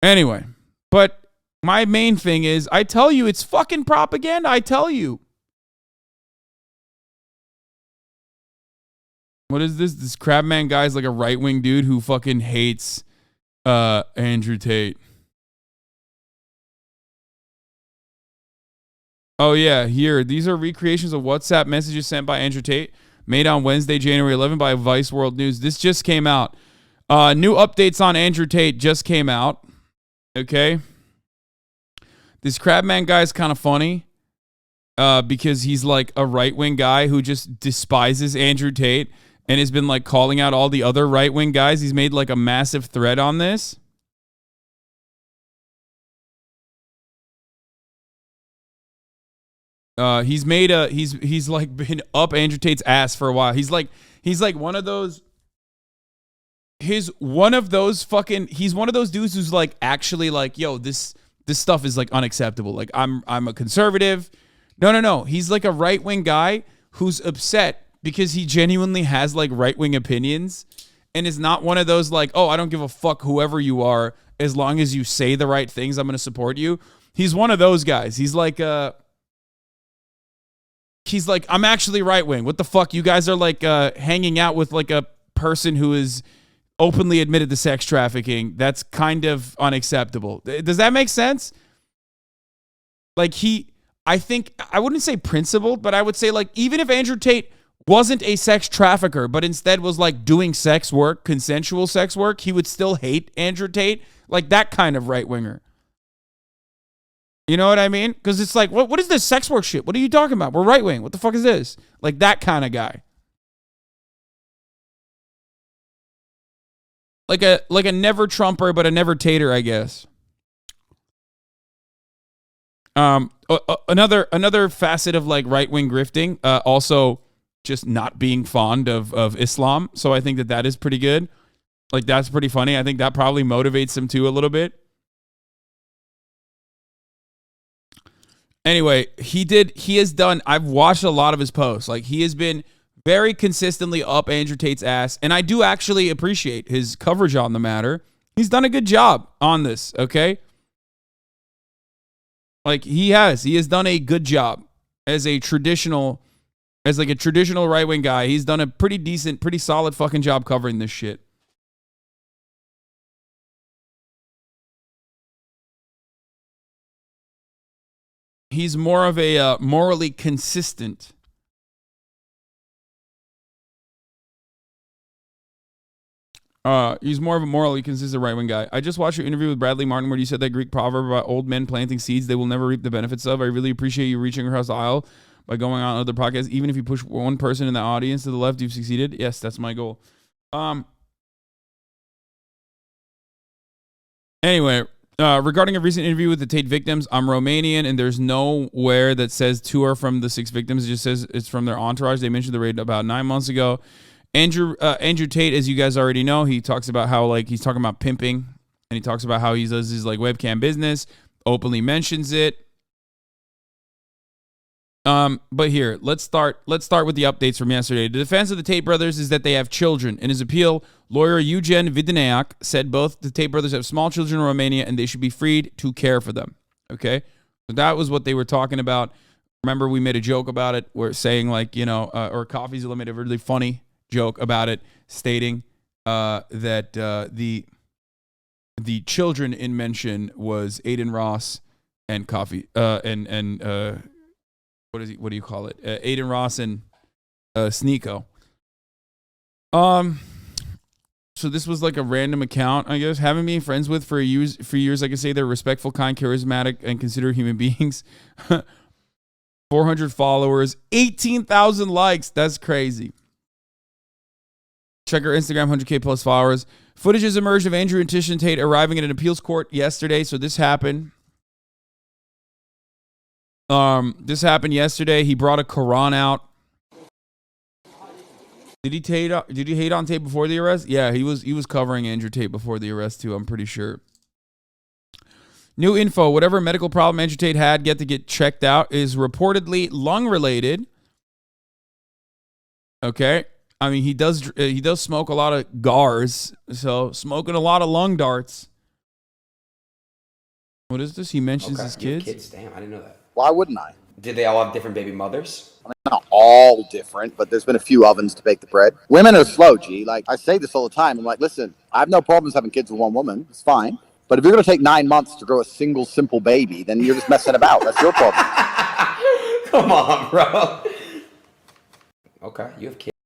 Anyway, but my main thing is, I tell you, it's fucking propaganda. I tell you. What is this? This Crabman guy's like a right-wing dude who fucking hates Andrew Tate. Oh, yeah, here. These are recreations of WhatsApp messages sent by Andrew Tate, made on Wednesday, January 11 by Vice World News. This just came out. New updates on Andrew Tate just came out. Okay. This Crabman guy is kind of funny because he's like a right-wing guy who just despises Andrew Tate and has been like calling out all the other right-wing guys. He's made like a massive thread on this. He's like been up Andrew Tate's ass for a while. He's like one of those. He's one of those dudes who's like actually like, yo, this stuff is like unacceptable. Like I'm a conservative. No. He's like a right-wing guy who's upset because he genuinely has like right-wing opinions and is not one of those like, oh, I don't give a fuck whoever you are. As long as you say the right things, I'm going to support you. He's one of those guys. He's like, I'm actually right-wing. What the fuck? You guys are like hanging out with like a person who is openly admitted to sex trafficking. That's kind of unacceptable. Does that make sense? Like I think, I wouldn't say principled, but I would say like, even if Andrew Tate wasn't a sex trafficker, but instead was like doing sex work, consensual sex work, he would still hate Andrew Tate. Like that kind of right-winger. You know what I mean? Because it's like, what is this sex work shit? What are you talking about? We're right-wing. What the fuck is this? Like that kind of guy. Like a never Trumper, but a never Tater, I guess. Another facet of like right-wing grifting, also just not being fond of Islam. So I think that is pretty good. Like that's pretty funny. I think that probably motivates him too a little bit. Anyway, I've watched a lot of his posts. Like he has been very consistently up Andrew Tate's ass, and I do actually appreciate his coverage on the matter. He's done a good job on this, okay? Like he has done a good job as a traditional right-wing guy. He's done a pretty decent, pretty solid fucking job covering this shit. He's more of a morally consistent. He's more of a morally consistent right-wing guy. I just watched your interview with Bradley Martin where you said that Greek proverb about old men planting seeds they will never reap the benefits of. I really appreciate you reaching across the aisle by going on other podcasts. Even if you push one person in the audience to the left, you've succeeded. Yes, that's my goal. Anyway, regarding a recent interview with the Tate victims, I'm Romanian, and there's nowhere that says 2 are from the 6 victims. It just says it's from their entourage. They mentioned the raid about 9 months ago. Andrew Tate, as you guys already know, he talks about how like he's talking about pimping, and he talks about how he does his like webcam business, openly mentions it. But here, let's start with the updates from yesterday. The defense of the Tate brothers is that they have children. In his appeal, lawyer Eugen Vidiniak said both the Tate brothers have small children in Romania and they should be freed to care for them. Okay? So that was what they were talking about. Remember, we made a joke about it. We're saying like, you know, or Coffee's made a really funny joke about it, stating that the children in mention was Aiden Ross and Coffee and what do you call it? Aiden Ross and Sneeko. So this was like a random account, I guess. Haven't been friends with for years. I can say they're respectful, kind, charismatic, and considerate human beings. 400 followers, 18,000 likes. That's crazy. Check our Instagram, 100K plus followers. Footage has emerged of Andrew and Tishan Tate arriving at an appeals court yesterday. So this happened. This happened yesterday. He brought a Quran out. Did he hate on Tate before the arrest? Yeah, he was covering Andrew Tate before the arrest too, I'm pretty sure. New info, whatever medical problem Andrew Tate had to get checked out is reportedly lung related. Okay? I mean, he does smoke a lot of gars, so smoking a lot of lung darts. What is this? He mentions Okay, his you have kids? Damn, I didn't know that. Why wouldn't I? Did they all have different baby mothers? I mean, not all different, but there's been a few ovens to bake the bread. Women are slow, G. Like, I say this all the time. I'm like, listen, I have no problems having kids with one woman. It's fine. But if you're going to take 9 months to grow a single, simple baby, then you're just messing about. That's your problem. Come on, bro. Okay, you have kids.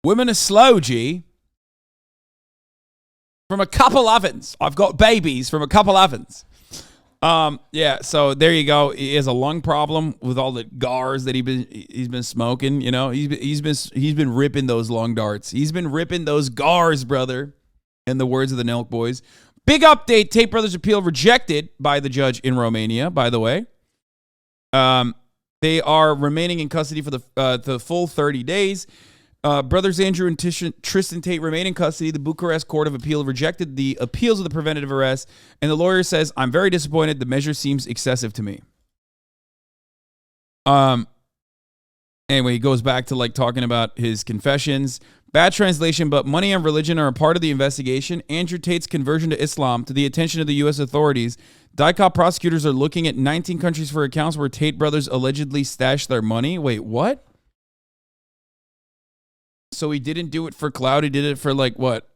Women are slow, G. From a couple ovens. I've got babies from a couple ovens. Yeah, so there you go. He has a lung problem with all the gars that he's been smoking. You know, he's been ripping those lung darts. He's been ripping those gars, brother. In the words of the Nelk boys. Big update. Tate Brothers appeal rejected by the judge in Romania. By the way, they are remaining in custody for the full 30 days. Brothers Andrew and Tristan Tate remain in custody. The Bucharest Court of Appeal rejected the appeals of the preventive arrest, and the lawyer says, "I'm very disappointed. The measure seems excessive to me." Anyway, he goes back to like talking about his confessions. Bad translation, but money and religion are a part of the investigation. Andrew Tate's conversion to Islam to the attention of the U.S. authorities. DICOP prosecutors are looking at 19 countries for accounts where Tate brothers allegedly stashed their money. Wait, what? So he didn't do it for clout. He did it for like what?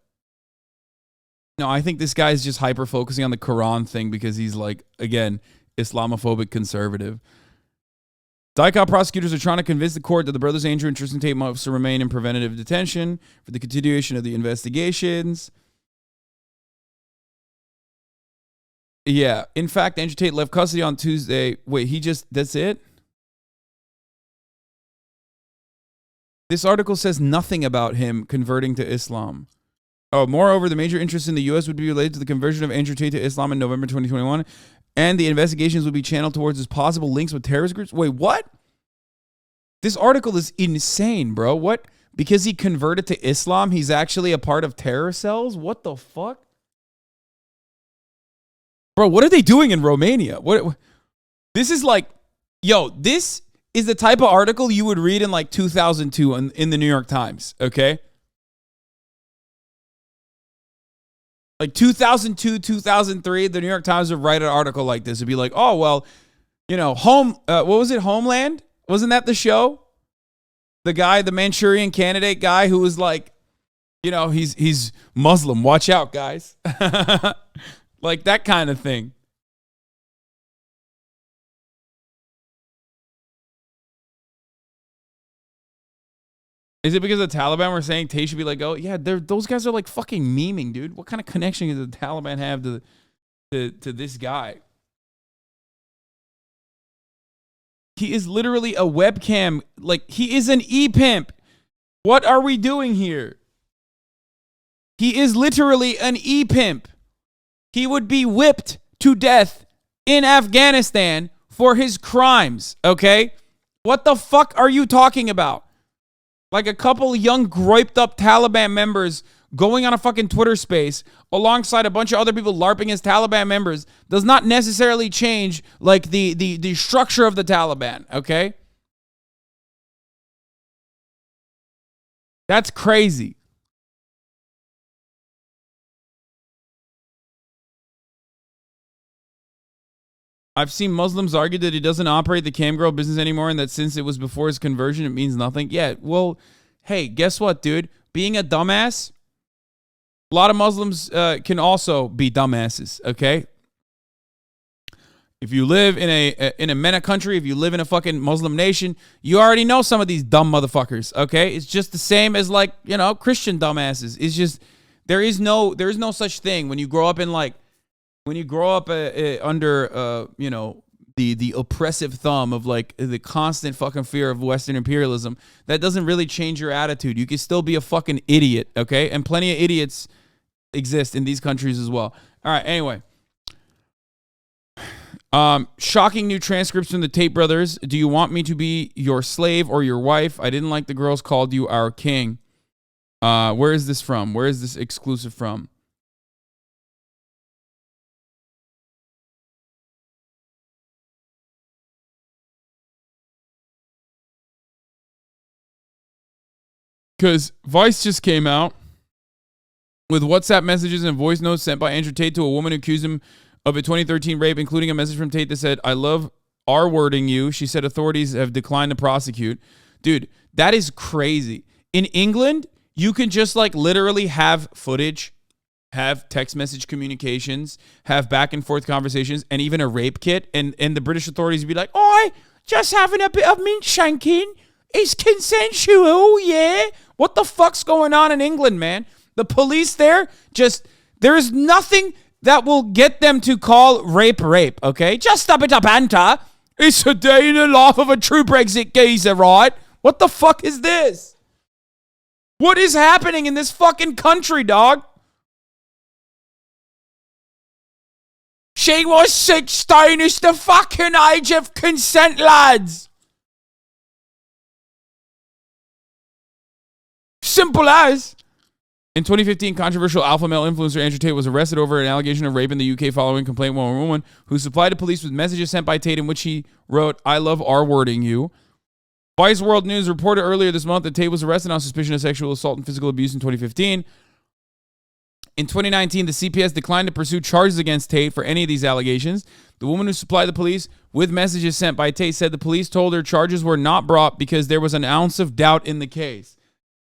No, I think this guy's just hyper focusing on the Quran thing because he's like, again, Islamophobic conservative. DICOP prosecutors are trying to convince the court that the brothers Andrew and Tristan Tate must remain in preventative detention for the continuation of the investigations. Yeah. In fact, Andrew Tate left custody on Tuesday. Wait, that's it? This article says nothing about him converting to Islam. Oh, moreover, the major interest in the U.S. would be related to the conversion of Andrew Tate to Islam in November 2021, and the investigations would be channeled towards his possible links with terrorist groups. Wait, what? This article is insane, bro. What? Because he converted to Islam, he's actually a part of terror cells? What the fuck? Bro, what are they doing in Romania? What? This is like, yo, this is the type of article you would read in like 2002 in the New York Times, okay? Like 2002, 2003, the New York Times would write an article like this. It'd be like, oh, well, you know, what was it, Homeland? Wasn't that the show? The guy, the Manchurian Candidate guy who was like, you know, he's Muslim. Watch out, guys. Like that kind of thing. Is it because the Taliban were saying Tate should be like, oh, yeah, those guys are like fucking memeing, dude. What kind of connection does the Taliban have to this guy? He is literally a webcam. Like, he is an e-pimp. What are we doing here? He is literally an e-pimp. He would be whipped to death in Afghanistan for his crimes, okay? What the fuck are you talking about? Like a couple young, groiped up Taliban members going on a fucking Twitter space alongside a bunch of other people LARPing as Taliban members does not necessarily change like the structure of the Taliban, okay? That's crazy. I've seen Muslims argue that he doesn't operate the cam girl business anymore and that since it was before his conversion, it means nothing. Yeah, well, hey, guess what, dude? Being a dumbass, a lot of Muslims can also be dumbasses, okay? If you live in a MENA country, if you live in a fucking Muslim nation, you already know some of these dumb motherfuckers, okay? It's just the same as like, you know, Christian dumbasses. It's just, there is no such thing when you grow up in like, when you grow up under, you know, the oppressive thumb of like the constant fucking fear of Western imperialism, that doesn't really change your attitude. You can still be a fucking idiot, okay? And plenty of idiots exist in these countries as well. All right, anyway. Shocking new transcripts from the Tate brothers. Do you want me to be your slave or your wife? I didn't like the girls called you our king. Where is this from? Where is this exclusive from? Because Vice just came out with WhatsApp messages and voice notes sent by Andrew Tate to a woman who accused him of a 2013 rape, including a message from Tate that said, "I love R-wording you." She said authorities have declined to prosecute. Dude, that is crazy. In England, you can just like literally have footage, have text message communications, have back and forth conversations, and even a rape kit. And the British authorities would be like, "Oh, just having a bit of mint shanking. It's consensual, yeah." What the fuck's going on in England, man? The police there there is nothing that will get them to call rape, okay? Just a bit of banter. It's a day in the life of a true Brexit geezer, right? What the fuck is this? What is happening in this fucking country, dog? She was 16. It's the fucking age of consent, lads. Simple as. In 2015, controversial alpha male influencer Andrew Tate was arrested over an allegation of rape in the UK following complaint from a woman who supplied the police with messages sent by Tate in which he wrote, "I love R-wording you." Vice World News reported earlier this month that Tate was arrested on suspicion of sexual assault and physical abuse in 2015. In 2019, the CPS declined to pursue charges against Tate for any of these allegations. The woman who supplied the police with messages sent by Tate said the police told her charges were not brought because there was an ounce of doubt in the case.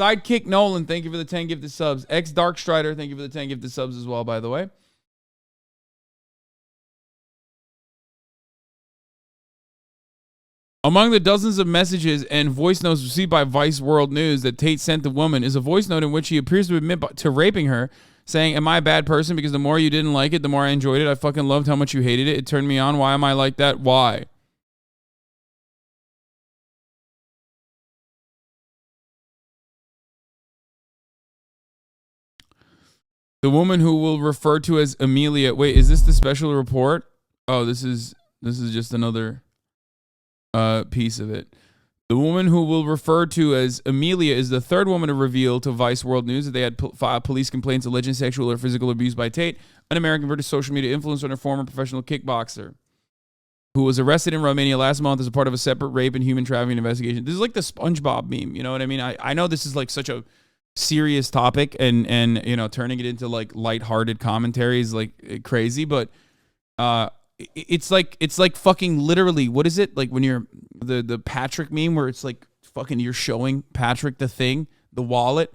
Sidekick Nolan, thank you for the 10 gifted subs. X Dark Strider, thank you for the 10 gifted subs as well, by the way. Among the dozens of messages and voice notes received by Vice World News that Tate sent the woman is a voice note in which he appears to admit to raping her, saying, "Am I a bad person? Because the more you didn't like it, the more I enjoyed it. I fucking loved how much you hated it. It turned me on. Why am I like that? Why?" The woman who will refer to as Amelia. Wait, is this the special report? Oh, this is just another piece of it. The woman who will refer to as Amelia is the third woman to reveal to Vice World News that they had filed police complaints alleging sexual or physical abuse by Tate, an American British social media influencer and a former professional kickboxer who was arrested in Romania last month as a part of a separate rape and human trafficking investigation. This is like the SpongeBob meme, you know what I mean? I know this is like such a serious topic and you know, turning it into like lighthearted commentary is like crazy, but it's like fucking literally, what is it? Like when you're the Patrick meme where it's like fucking you're showing Patrick the thing, the wallet.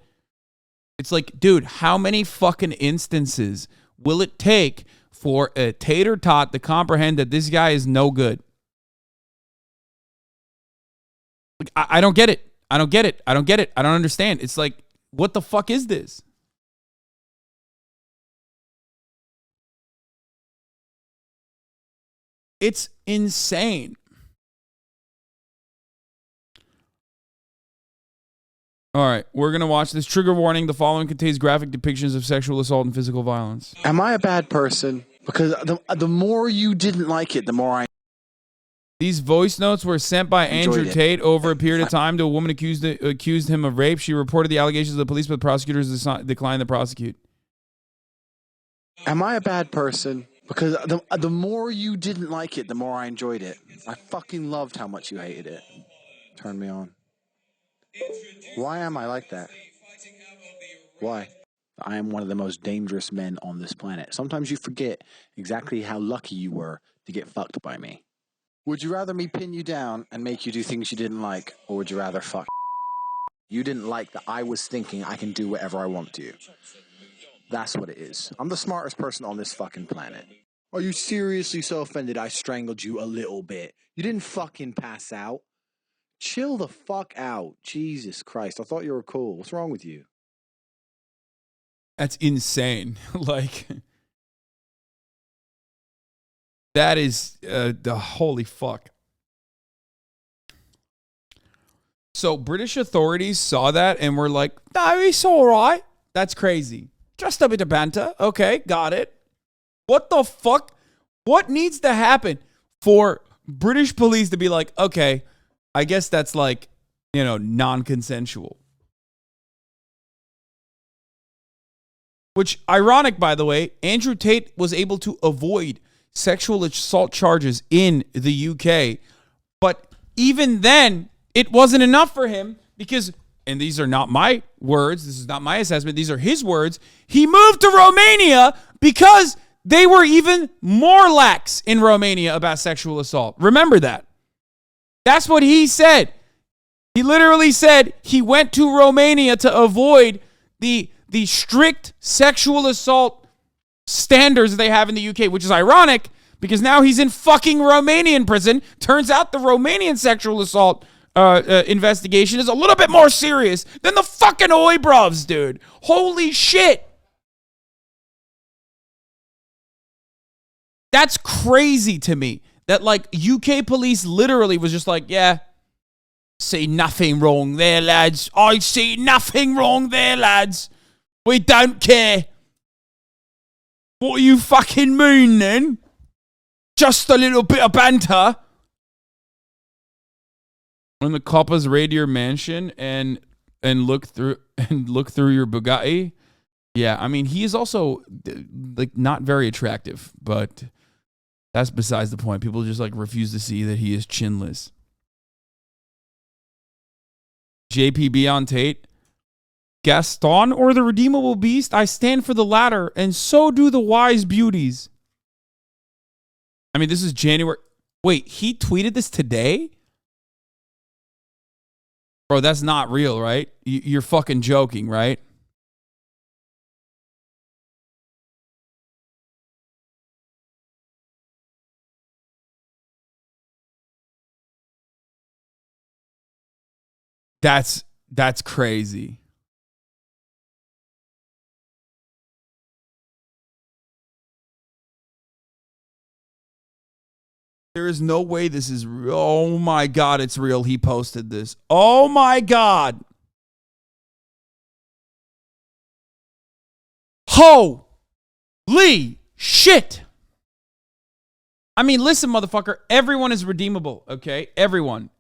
It's like, dude, how many fucking instances will it take for a tater tot to comprehend that this guy is no good? Like, I don't get it. I don't get it. I don't get it. I don't understand. It's like, what the fuck is this? It's insane. All right, we're going to watch this. Trigger warning. The following contains graphic depictions of sexual assault and physical violence. Am I a bad person? Because the more you didn't like it, the more I... These voice notes were sent by Andrew Tate over a period of time to a woman accused him of rape. She reported the allegations to the police, but prosecutors declined to prosecute. Am I a bad person? Because the more you didn't like it, the more I enjoyed it. I fucking loved how much you hated it. Turned me on. Why am I like that? Why? I am one of the most dangerous men on this planet. Sometimes you forget exactly how lucky you were to get fucked by me. Would you rather me pin you down and make you do things you didn't like, or would you rather fuck? You didn't like that I was thinking I can do whatever I want to you. That's what it is. I'm the smartest person on this fucking planet. Are you seriously so offended I strangled you a little bit? You didn't fucking pass out. Chill the fuck out. Jesus Christ. I thought you were cool. What's wrong with you? That's insane. Like... That is the holy fuck. So British authorities saw that and were like, "No, it's all right. That's crazy. Just a bit of banter. Okay, got it." What the fuck? What needs to happen for British police to be like, "Okay, I guess that's like, you know, non-consensual." Which, ironic, by the way, Andrew Tate was able to avoid sexual assault charges in the UK. But even then, it wasn't enough for him because, and these are not my words, this is not my assessment, these are his words, he moved to Romania because They were even more lax in Romania about sexual assault. Remember that. That's what he said. He literally said he went to Romania to avoid the strict sexual assault standards they have in the UK, which is ironic because now he's in fucking Romanian prison. Turns out the Romanian sexual assault investigation is a little bit more serious than the fucking Oibrovs, dude. Holy shit. That's crazy to me that like UK police literally was just like, yeah, see nothing wrong there, lads. I see nothing wrong there, lads. We don't care. What do you fucking mean then? Just a little bit of banter. When the coppers raid your mansion and look through your Bugatti. Yeah, I mean he is also like not very attractive, but that's besides the point. People just like refuse to see that he is chinless. JPB on Tate. Gaston or the redeemable beast? I stand for the latter, and so do the wise beauties. I mean, this is January. Wait, he tweeted this today? Bro, that's not real, right? You're fucking joking, right? That's crazy. There is no way this is real. Oh my God, it's real. He posted this. Oh my God. Holy shit. I mean, listen, motherfucker. Everyone is redeemable, okay? Everyone.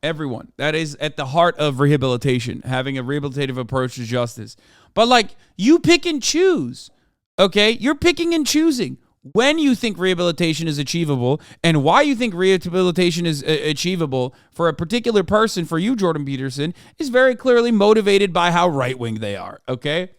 That is at the heart of rehabilitation, having a rehabilitative approach to justice. But like, you pick and choose, okay? You're picking and choosing when you think rehabilitation is achievable and why you think rehabilitation is achievable for a particular person. For you, Jordan Peterson, is very clearly motivated by how right-wing they are, okay?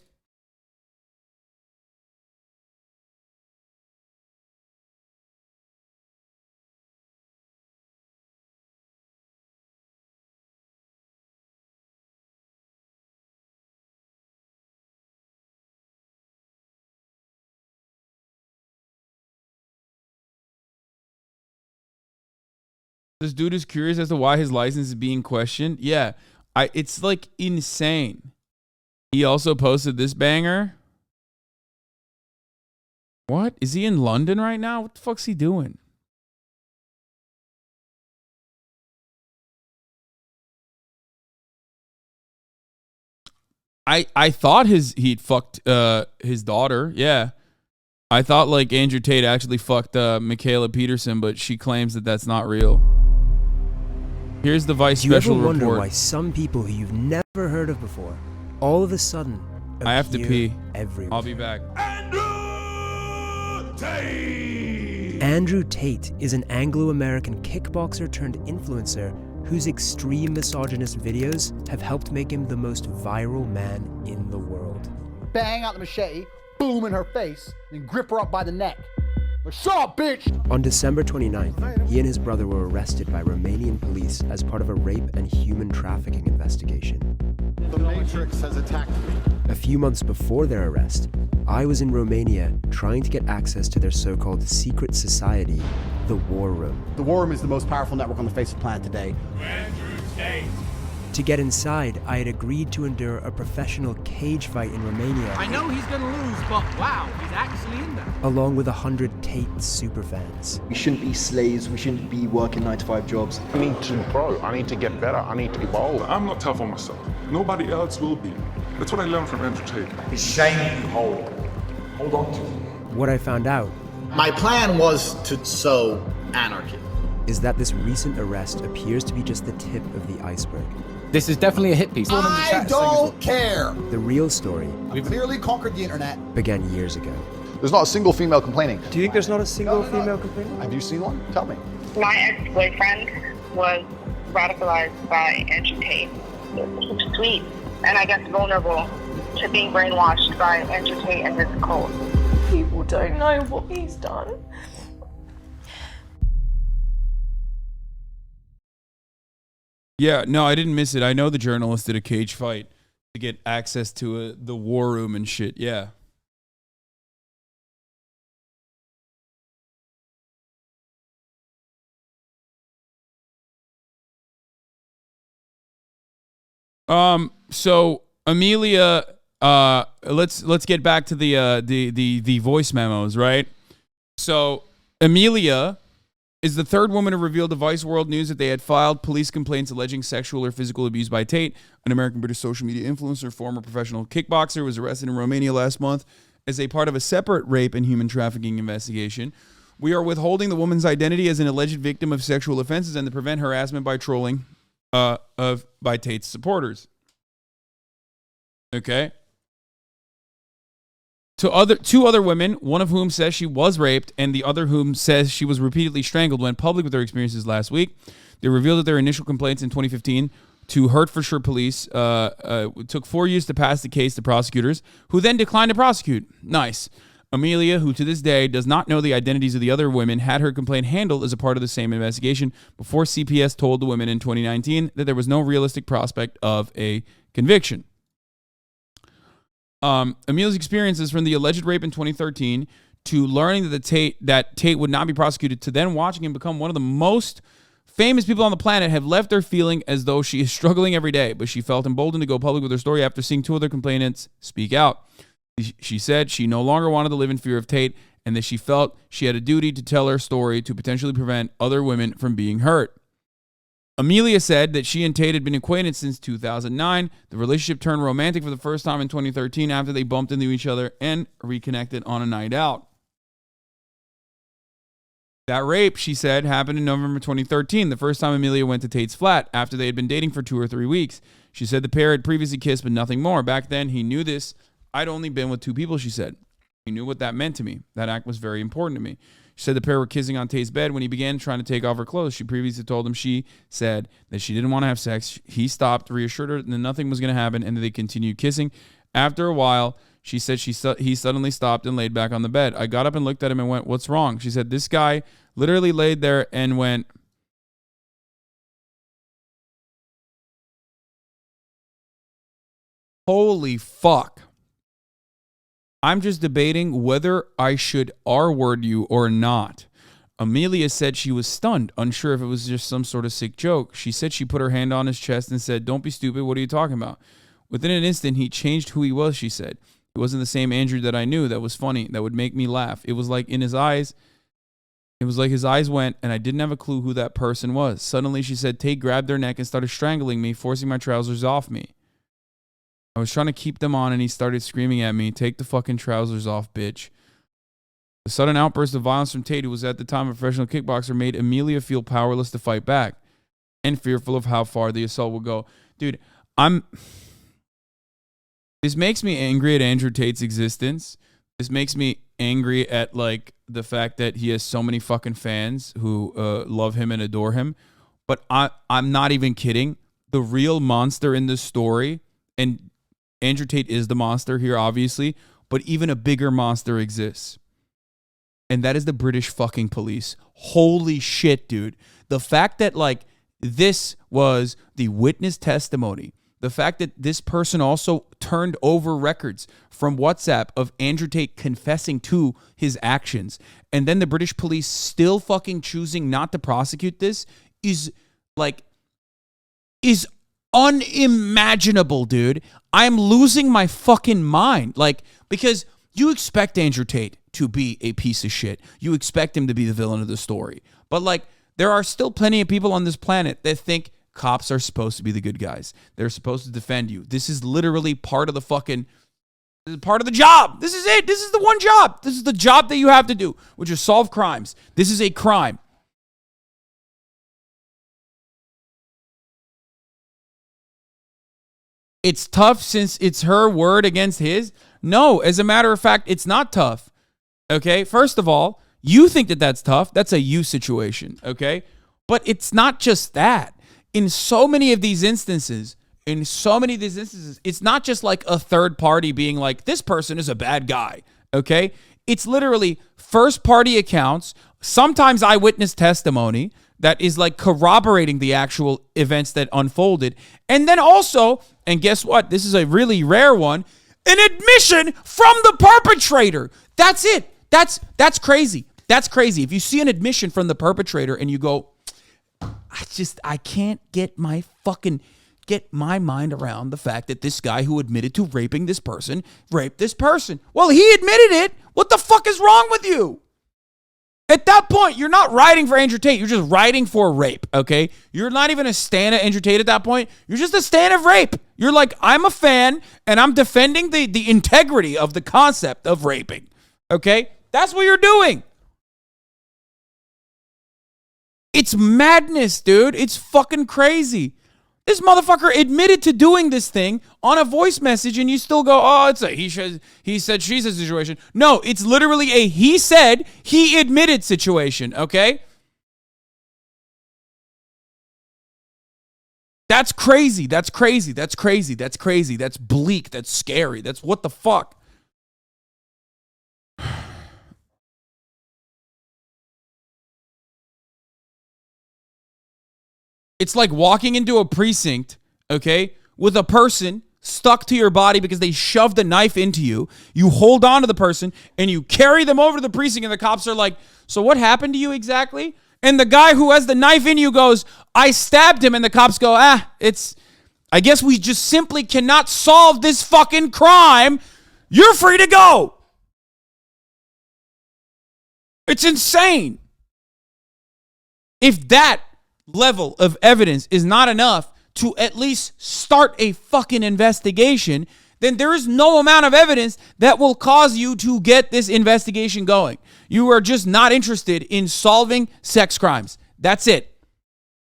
This dude is curious as to why his license is being questioned. Yeah, it's like insane. He also posted this banger. What? Is he in London right now? What the fuck's he doing? I thought he'd fucked his daughter. Yeah. I thought like Andrew Tate actually fucked Michaela Peterson, but she claims that that's not real. Here's the Vice special report. Do you ever wonder why some people who you've never heard of before, all of a sudden, I have to pee. Everywhere? I'll be back. Andrew Tate! Andrew Tate is an Anglo-American kickboxer turned influencer whose extreme misogynist videos have helped make him the most viral man in the world. Bang out the machete, boom in her face, and grip her up by the neck. Like, shut up, bitch! On December 29th, he and his brother were arrested by Romanian police as part of a rape and human trafficking investigation. The Matrix has attacked me. A few months before their arrest, I was in Romania trying to get access to their so-called secret society, the War Room. The War Room is the most powerful network on the face of the planet today. Andrew Tate! To get inside, I had agreed to endure a professional cage fight in Romania. I know he's gonna lose, but wow, he's actually in there. Along with 100 Tate superfans. We shouldn't be slaves, we shouldn't be working 9-to-5 jobs. I need to grow, I need to get better, I need to evolve. I'm not tough on myself. Nobody else will be. That's what I learned from Andrew Tate. His shame you hold on to. What I found out My plan was to sow anarchy. is that this recent arrest appears to be just the tip of the iceberg. This is definitely a hit piece. I don't care! The real story We've clearly conquered the internet. began years ago. There's not a single female complaining. Do you think there's not a single female complaining? Have you seen one? Tell me. My ex-boyfriend was radicalized by Andrew Tate. He was sweet and I guess vulnerable to being brainwashed by Andrew Tate and his cult. people don't know what he's done. Yeah, no, I didn't miss it. I know the journalist did a cage fight to get access to the war room and shit. Yeah. So Amelia, let's get back to the voice memos, right? So Amelia is the third woman to reveal to Vice World News that they had filed police complaints alleging sexual or physical abuse by Tate, an American-British social media influencer, former professional kickboxer, was arrested in Romania last month as a part of a separate rape and human trafficking investigation. We are withholding the woman's identity as an alleged victim of sexual offenses and to prevent harassment by trolling by Tate's supporters. Okay. Two other women, one of whom says she was raped and the other whom says she was repeatedly strangled, went public with their experiences last week. They revealed that their initial complaints in 2015 to Hertfordshire police took 4 years to pass the case to prosecutors, who then declined to prosecute. Nice. Amelia, who to this day does not know the identities of the other women, had her complaint handled as a part of the same investigation before CPS told the women in 2019 that there was no realistic prospect of a conviction. Amelia's experiences from the alleged rape in 2013 to learning that Tate would not be prosecuted to then watching him become one of the most famous people on the planet have left her feeling as though she is struggling every day, but she felt emboldened to go public with her story after seeing two other complainants speak out. She said she no longer wanted to live in fear of Tate and that she felt she had a duty to tell her story to potentially prevent other women from being hurt. Amelia said that she and Tate had been acquainted since 2009. The relationship turned romantic for the first time in 2013 after they bumped into each other and reconnected on a night out. That rape, she said, happened in November 2013, the first time Amelia went to Tate's flat after they had been dating for 2 or 3 weeks. She said the pair had previously kissed, but nothing more. Back then, he knew this. I'd only been with 2 people, she said. He knew what that meant to me. That act was very important to me. She said the pair were kissing on Tate's bed when he began trying to take off her clothes. She previously told him she said that she didn't want to have sex. He stopped, reassured her that nothing was going to happen, and they continued kissing. After a while, she said he suddenly stopped and laid back on the bed. I got up and looked at him and went, "What's wrong?" She said this guy literally laid there and went, "Holy fuck. I'm just debating whether I should R-word you or not." Amelia said she was stunned, unsure if it was just some sort of sick joke. She said she put her hand on his chest and said, "Don't be stupid. What are you talking about?" Within an instant, he changed who he was, she said. It wasn't the same Andrew that I knew that was funny, that would make me laugh. It was like in his eyes, it was like his eyes went, and I didn't have a clue who that person was. Suddenly, she said, Tate grabbed her neck and started strangling me, forcing my trousers off me. I was trying to keep them on, and he started screaming at me, "Take the fucking trousers off, bitch." The sudden outburst of violence from Tate, who was at the time a professional kickboxer, made Amelia feel powerless to fight back and fearful of how far the assault would go. Dude, this makes me angry at Andrew Tate's existence. This makes me angry at, like, the fact that he has so many fucking fans who love him and adore him. But I'm not even kidding. The real monster in this story, and Andrew Tate is the monster here, obviously, but even a bigger monster exists. And that is the British fucking police. Holy shit, dude. The fact that, like, this was the witness testimony, the fact that this person also turned over records from WhatsApp of Andrew Tate confessing to his actions, and then the British police still fucking choosing not to prosecute this is unimaginable, dude. I'm losing my fucking mind. Like, because you expect Andrew Tate to be a piece of shit. You expect him to be the villain of the story. But, like, there are still plenty of people on this planet that think cops are supposed to be the good guys. They're supposed to defend you. This is literally part of the fucking, part of the job. This is it. This is the one job. This is the job that you have to do, which is solve crimes. This is a crime. It's tough since it's her word against his. No, as a matter of fact, it's not tough. Okay, first of all, you think that that's tough. That's a you situation, okay? But it's not just that. In so many of these instances, it's not just like a third party being like, this person is a bad guy, okay? It's literally first-party accounts, sometimes eyewitness testimony that is like corroborating the actual events that unfolded. And then also, and guess what? This is a really rare one, an admission from the perpetrator. That's it. That's crazy. That's crazy. If you see an admission from the perpetrator and you go, I can't get my mind around the fact that this guy who admitted to raping this person raped this person. Well, he admitted it. What the fuck is wrong with you? At that point, you're not writing for Andrew Tate. You're just writing for rape, okay? You're not even a stan of Andrew Tate at that point. You're just a stan of rape. You're like, I'm a fan, and I'm defending the integrity of the concept of raping, okay? That's what you're doing. It's madness, dude. It's fucking crazy. This motherfucker admitted to doing this thing on a voice message, and you still go, oh, it's a he said, she said situation. No, it's literally a he said, he admitted situation, okay? That's crazy. That's crazy. That's crazy. That's crazy. That's bleak. That's scary. That's what the fuck? It's like walking into a precinct, okay, with a person stuck to your body because they shoved a knife into you. You hold on to the person and you carry them over to the precinct, and the cops are like, so what happened to you exactly? And the guy who has the knife in you goes, I stabbed him. And the cops go, I guess we just simply cannot solve this fucking crime. You're free to go. It's insane. If that level of evidence is not enough to at least start a fucking investigation, then there is no amount of evidence that will cause you to get this investigation going. You are just not interested in solving sex crimes. That's it.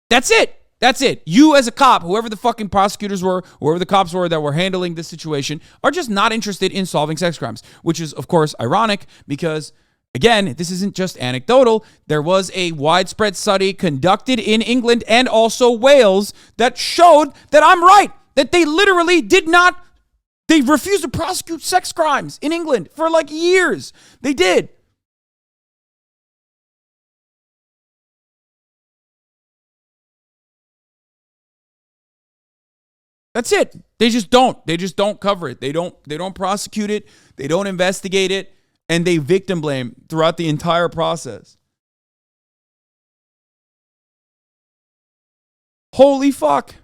That's it. That's it. You as a cop, whoever the fucking prosecutors were, whoever the cops were that were handling this situation, are just not interested in solving sex crimes, which is, of course, ironic because, again, this isn't just anecdotal. There was a widespread study conducted in England and also Wales that showed that I'm right, that they literally they refused to prosecute sex crimes in England for like years. They did. That's it. They just don't. They just don't cover it. They don't prosecute it. They don't investigate it. And they victim blame throughout the entire process. Holy fuck.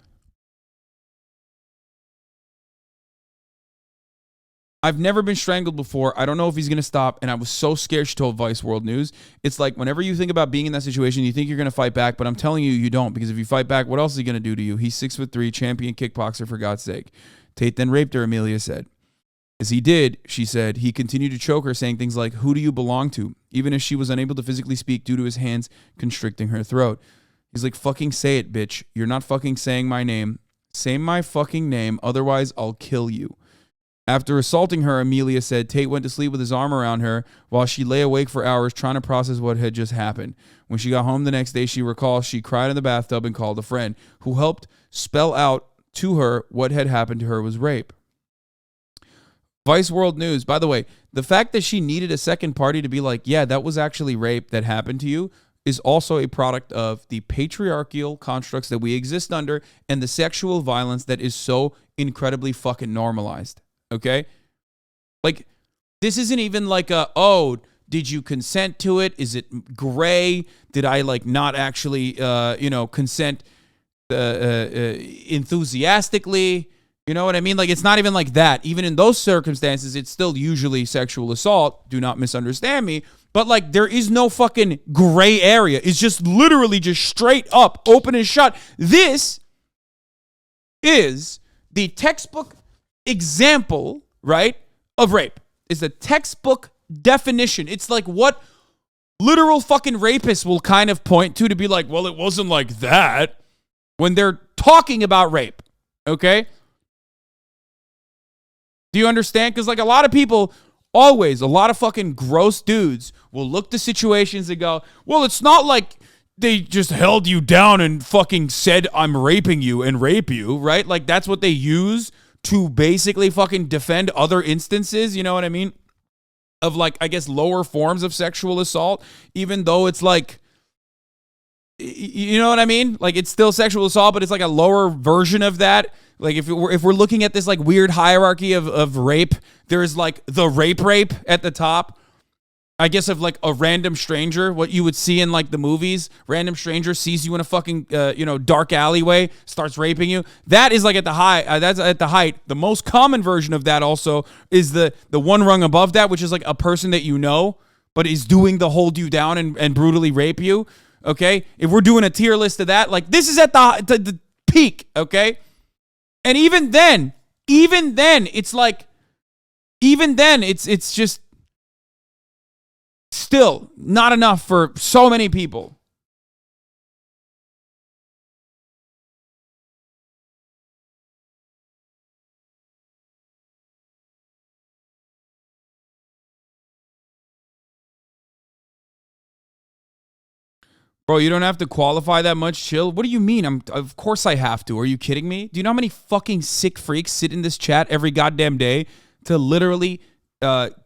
I've never been strangled before. I don't know if he's going to stop. And I was so scared, she told Vice World News. It's like whenever you think about being in that situation, you think you're going to fight back. But I'm telling you, you don't. Because if you fight back, what else is he going to do to you? He's 6'3", champion kickboxer, for God's sake. Tate then raped her, Amelia said. As he did, she said, he continued to choke her, saying things like, who do you belong to? Even as she was unable to physically speak due to his hands constricting her throat. He's like, fucking say it, bitch. You're not fucking saying my name. Say my fucking name, otherwise I'll kill you. After assaulting her, Amelia said Tate went to sleep with his arm around her while she lay awake for hours trying to process what had just happened. When she got home the next day, she recalls she cried in the bathtub and called a friend who helped spell out to her what had happened to her was rape. Vice World News, by the way, the fact that she needed a second party to be like, yeah, that was actually rape that happened to you is also a product of the patriarchal constructs that we exist under and the sexual violence that is so incredibly fucking normalized. Okay? Like, this isn't even like did you consent to it? Is it gray? Did I not actually, consent enthusiastically? You know what I mean? Like, it's not even like that. Even in those circumstances, it's still usually sexual assault. Do not misunderstand me. But, there is no fucking gray area. It's just literally just straight up, open and shut. This is the textbook example, right, of rape. It's the textbook definition. It's like what literal fucking rapists will kind of point to be like, well, it wasn't like that when they're talking about rape. Okay? Do you understand? Because a lot of people, a lot of fucking gross dudes will look to situations and go, well, it's not like they just held you down and fucking said, I'm raping you and rape you, right? Like, that's what they use to basically fucking defend other instances. You know what I mean? of like, I guess, lower forms of sexual assault, even though it's like, you know what I mean? Like, it's still sexual assault, but it's like a lower version of that. Like, if we're looking at this like weird hierarchy of rape, there's like the rape at the top, I guess, of like a random stranger, what you would see in like the movies. Random stranger sees you in a fucking dark alleyway, starts raping you. That is like at the high. That's at the height. The most common version of that also is the one rung above that, which is like a person that you know, but is doing the hold you down and brutally rape you. Okay, if we're doing a tier list of that, like this is at the peak. Okay, and even then, it's like, it's just still not enough for so many people. Bro, you don't have to qualify that much. Chill. What do you mean? Of course I have to. Are you kidding me? Do you know how many fucking sick freaks sit in this chat every goddamn day to literally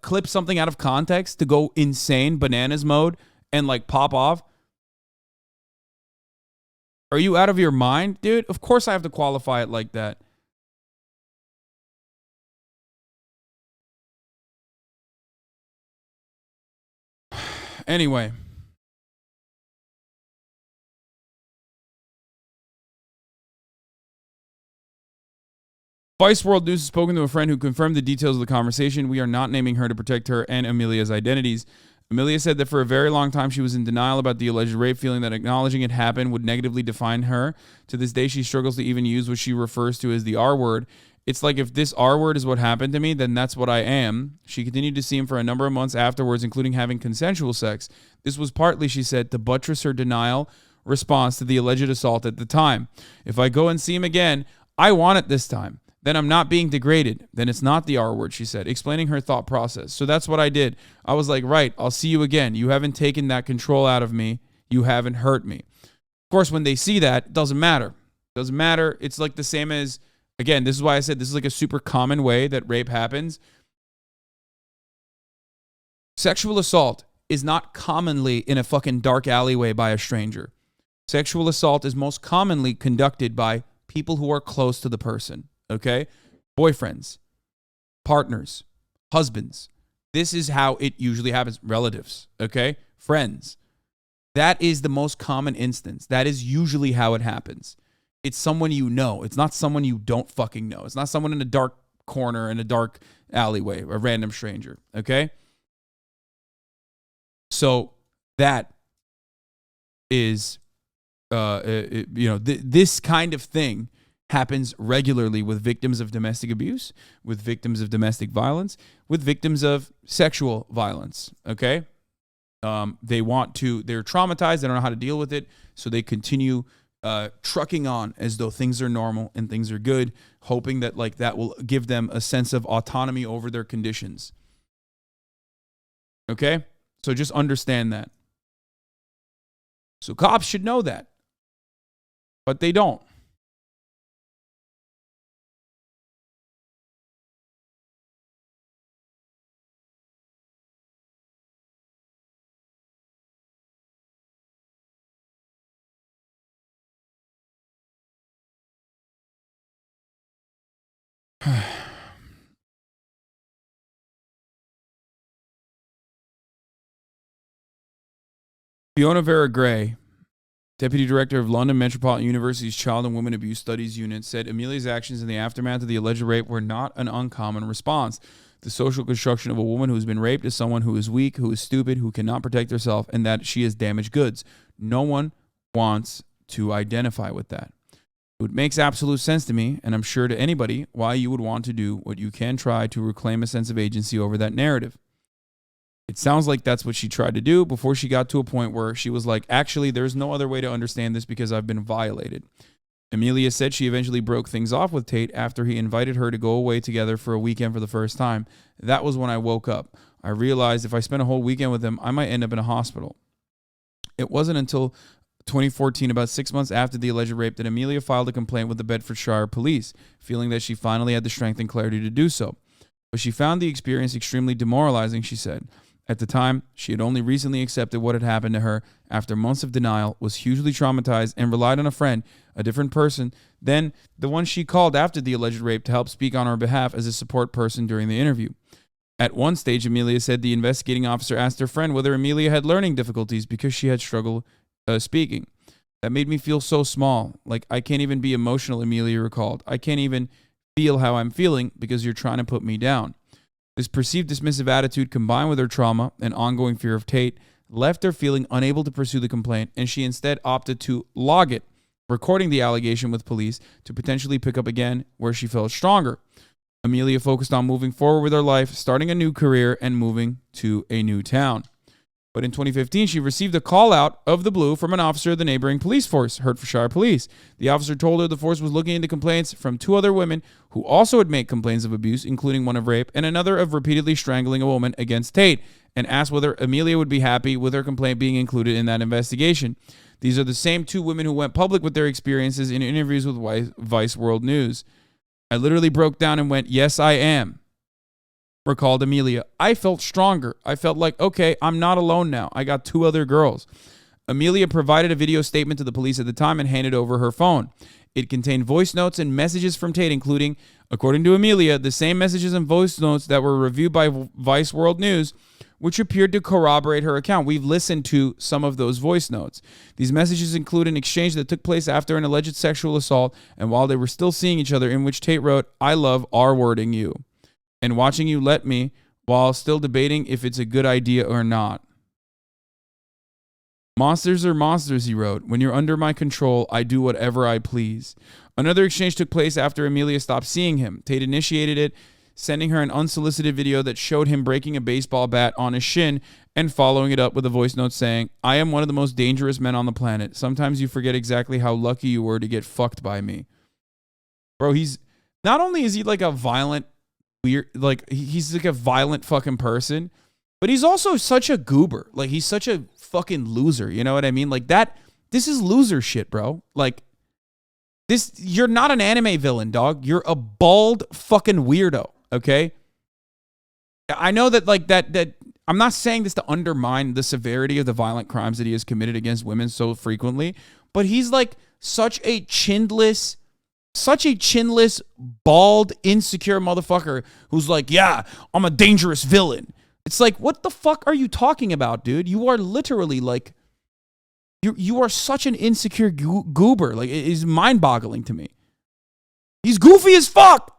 clip something out of context to go insane bananas mode and like pop off? Are you out of your mind, dude? Of course I have to qualify it like that. Anyway. Vice World News has spoken to a friend who confirmed the details of the conversation. We are not naming her to protect her and Amelia's identities. Amelia said that for a very long time she was in denial about the alleged rape, feeling that acknowledging it happened would negatively define her. To this day, she struggles to even use what she refers to as the R word. It's like, if this R word is what happened to me, then that's what I am. She continued to see him for a number of months afterwards, including having consensual sex. This was partly, she said, to buttress her denial response to the alleged assault at the time. If I go and see him again, I want it this time. Then I'm not being degraded. Then it's not the R word, she said, explaining her thought process. So that's what I did. I was like, right, I'll see you again. You haven't taken that control out of me. You haven't hurt me. Of course, when they see that, it doesn't matter. It doesn't matter. It's like the same as, again, this is why I said this is like a super common way that rape happens. Sexual assault is not commonly in a fucking dark alleyway by a stranger. Sexual assault is most commonly conducted by people who are close to the person. Okay? Boyfriends, partners, husbands. This is how it usually happens. Relatives, okay? Friends. That is the most common instance. That is usually how it happens. It's someone you know. It's not someone you don't fucking know. It's not someone in a dark corner in a dark alleyway, a random stranger, okay? So that is, this kind of thing happens regularly with victims of domestic abuse, with victims of domestic violence, with victims of sexual violence, okay? They're traumatized, they don't know how to deal with it, so they continue trucking on as though things are normal and things are good, hoping that like that will give them a sense of autonomy over their conditions. Okay? So just understand that. So cops should know that, but they don't. Fiona Vera Gray, Deputy Director of London Metropolitan University's Child and Women Abuse Studies Unit, said Amelia's actions in the aftermath of the alleged rape were not an uncommon response. The social construction of a woman who has been raped is someone who is weak, who is stupid, who cannot protect herself, and that she is damaged goods. No one wants to identify with that. It makes absolute sense to me, and I'm sure to anybody, why you would want to do what you can try to reclaim a sense of agency over that narrative. It sounds like that's what she tried to do before she got to a point where she was like, actually, there's no other way to understand this because I've been violated. Amelia said she eventually broke things off with Tate after he invited her to go away together for a weekend for the first time. That was when I woke up. I realized if I spent a whole weekend with him, I might end up in a hospital. It wasn't until 2014, about 6 months after the alleged rape, that Amelia filed a complaint with the Bedfordshire police, feeling that she finally had the strength and clarity to do so. but she found the experience extremely demoralizing, she said. At the time, she had only recently accepted what had happened to her after months of denial, was hugely traumatized, and relied on a friend, a different person than the one she called after the alleged rape, to help speak on her behalf as a support person during the interview. At one stage, Amelia said the investigating officer asked her friend whether Amelia had learning difficulties because she had struggled speaking. That made me feel so small. Like, I can't even be emotional, Amelia recalled. I can't even feel how I'm feeling because you're trying to put me down. This perceived dismissive attitude, combined with her trauma and ongoing fear of Tate, left her feeling unable to pursue the complaint, and she instead opted to log it, recording the allegation with police to potentially pick up again where she felt stronger. Amelia focused on moving forward with her life, starting a new career, and moving to a new town. But in 2015, she received a call out of the blue from an officer of the neighboring police force, Hertfordshire Police. The officer told her the force was looking into complaints from 2 other women who also had made complaints of abuse, including one of rape and another of repeatedly strangling a woman, against Tate, and asked whether Amelia would be happy with her complaint being included in that investigation. These are the same 2 women who went public with their experiences in interviews with Vice World News. I literally broke down and went, "Yes, I am," recalled Amelia. I felt stronger. I felt like, okay, I'm not alone now. I got 2 other girls. Amelia provided a video statement to the police at the time and handed over her phone. It contained voice notes and messages from Tate, including, according to Amelia, the same messages and voice notes that were reviewed by Vice World News, which appeared to corroborate her account. We've listened to some of those voice notes. These messages include an exchange that took place after an alleged sexual assault and while they were still seeing each other, in which Tate wrote, "I love R-wording you and watching you let me, while still debating if it's a good idea or not. Monsters are monsters," he wrote. "When you're under my control, I do whatever I please." Another exchange took place after Amelia stopped seeing him. Tate initiated it, sending her an unsolicited video that showed him breaking a baseball bat on his shin and following it up with a voice note saying, "I am one of the most dangerous men on the planet. Sometimes you forget exactly how lucky you were to get fucked by me." Bro, he's not only is he like a violent, weird, like he's like a violent fucking person, but he's also such a goober. Like, he's such a fucking loser. You know what I mean? Like, this is loser shit, bro. Like, this, you're not an anime villain, dog. You're a bald fucking weirdo. Okay? I know that, like, that I'm not saying this to undermine the severity of the violent crimes that he has committed against women so frequently, but he's like such a chinless, bald, insecure motherfucker who's like, "Yeah, I'm a dangerous villain." It's like, what the fuck are you talking about, dude? You are literally like, you are such an insecure goober. Like, it is mind-boggling to me. He's goofy as fuck.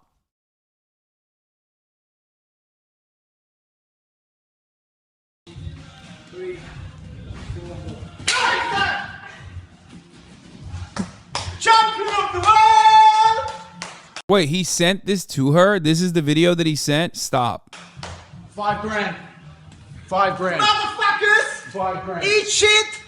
Champion of the world! Wait, he sent this to her? This is the video that he sent? Stop. $5 grand. $5 grand. Motherfuckers! $5 grand. Eat shit!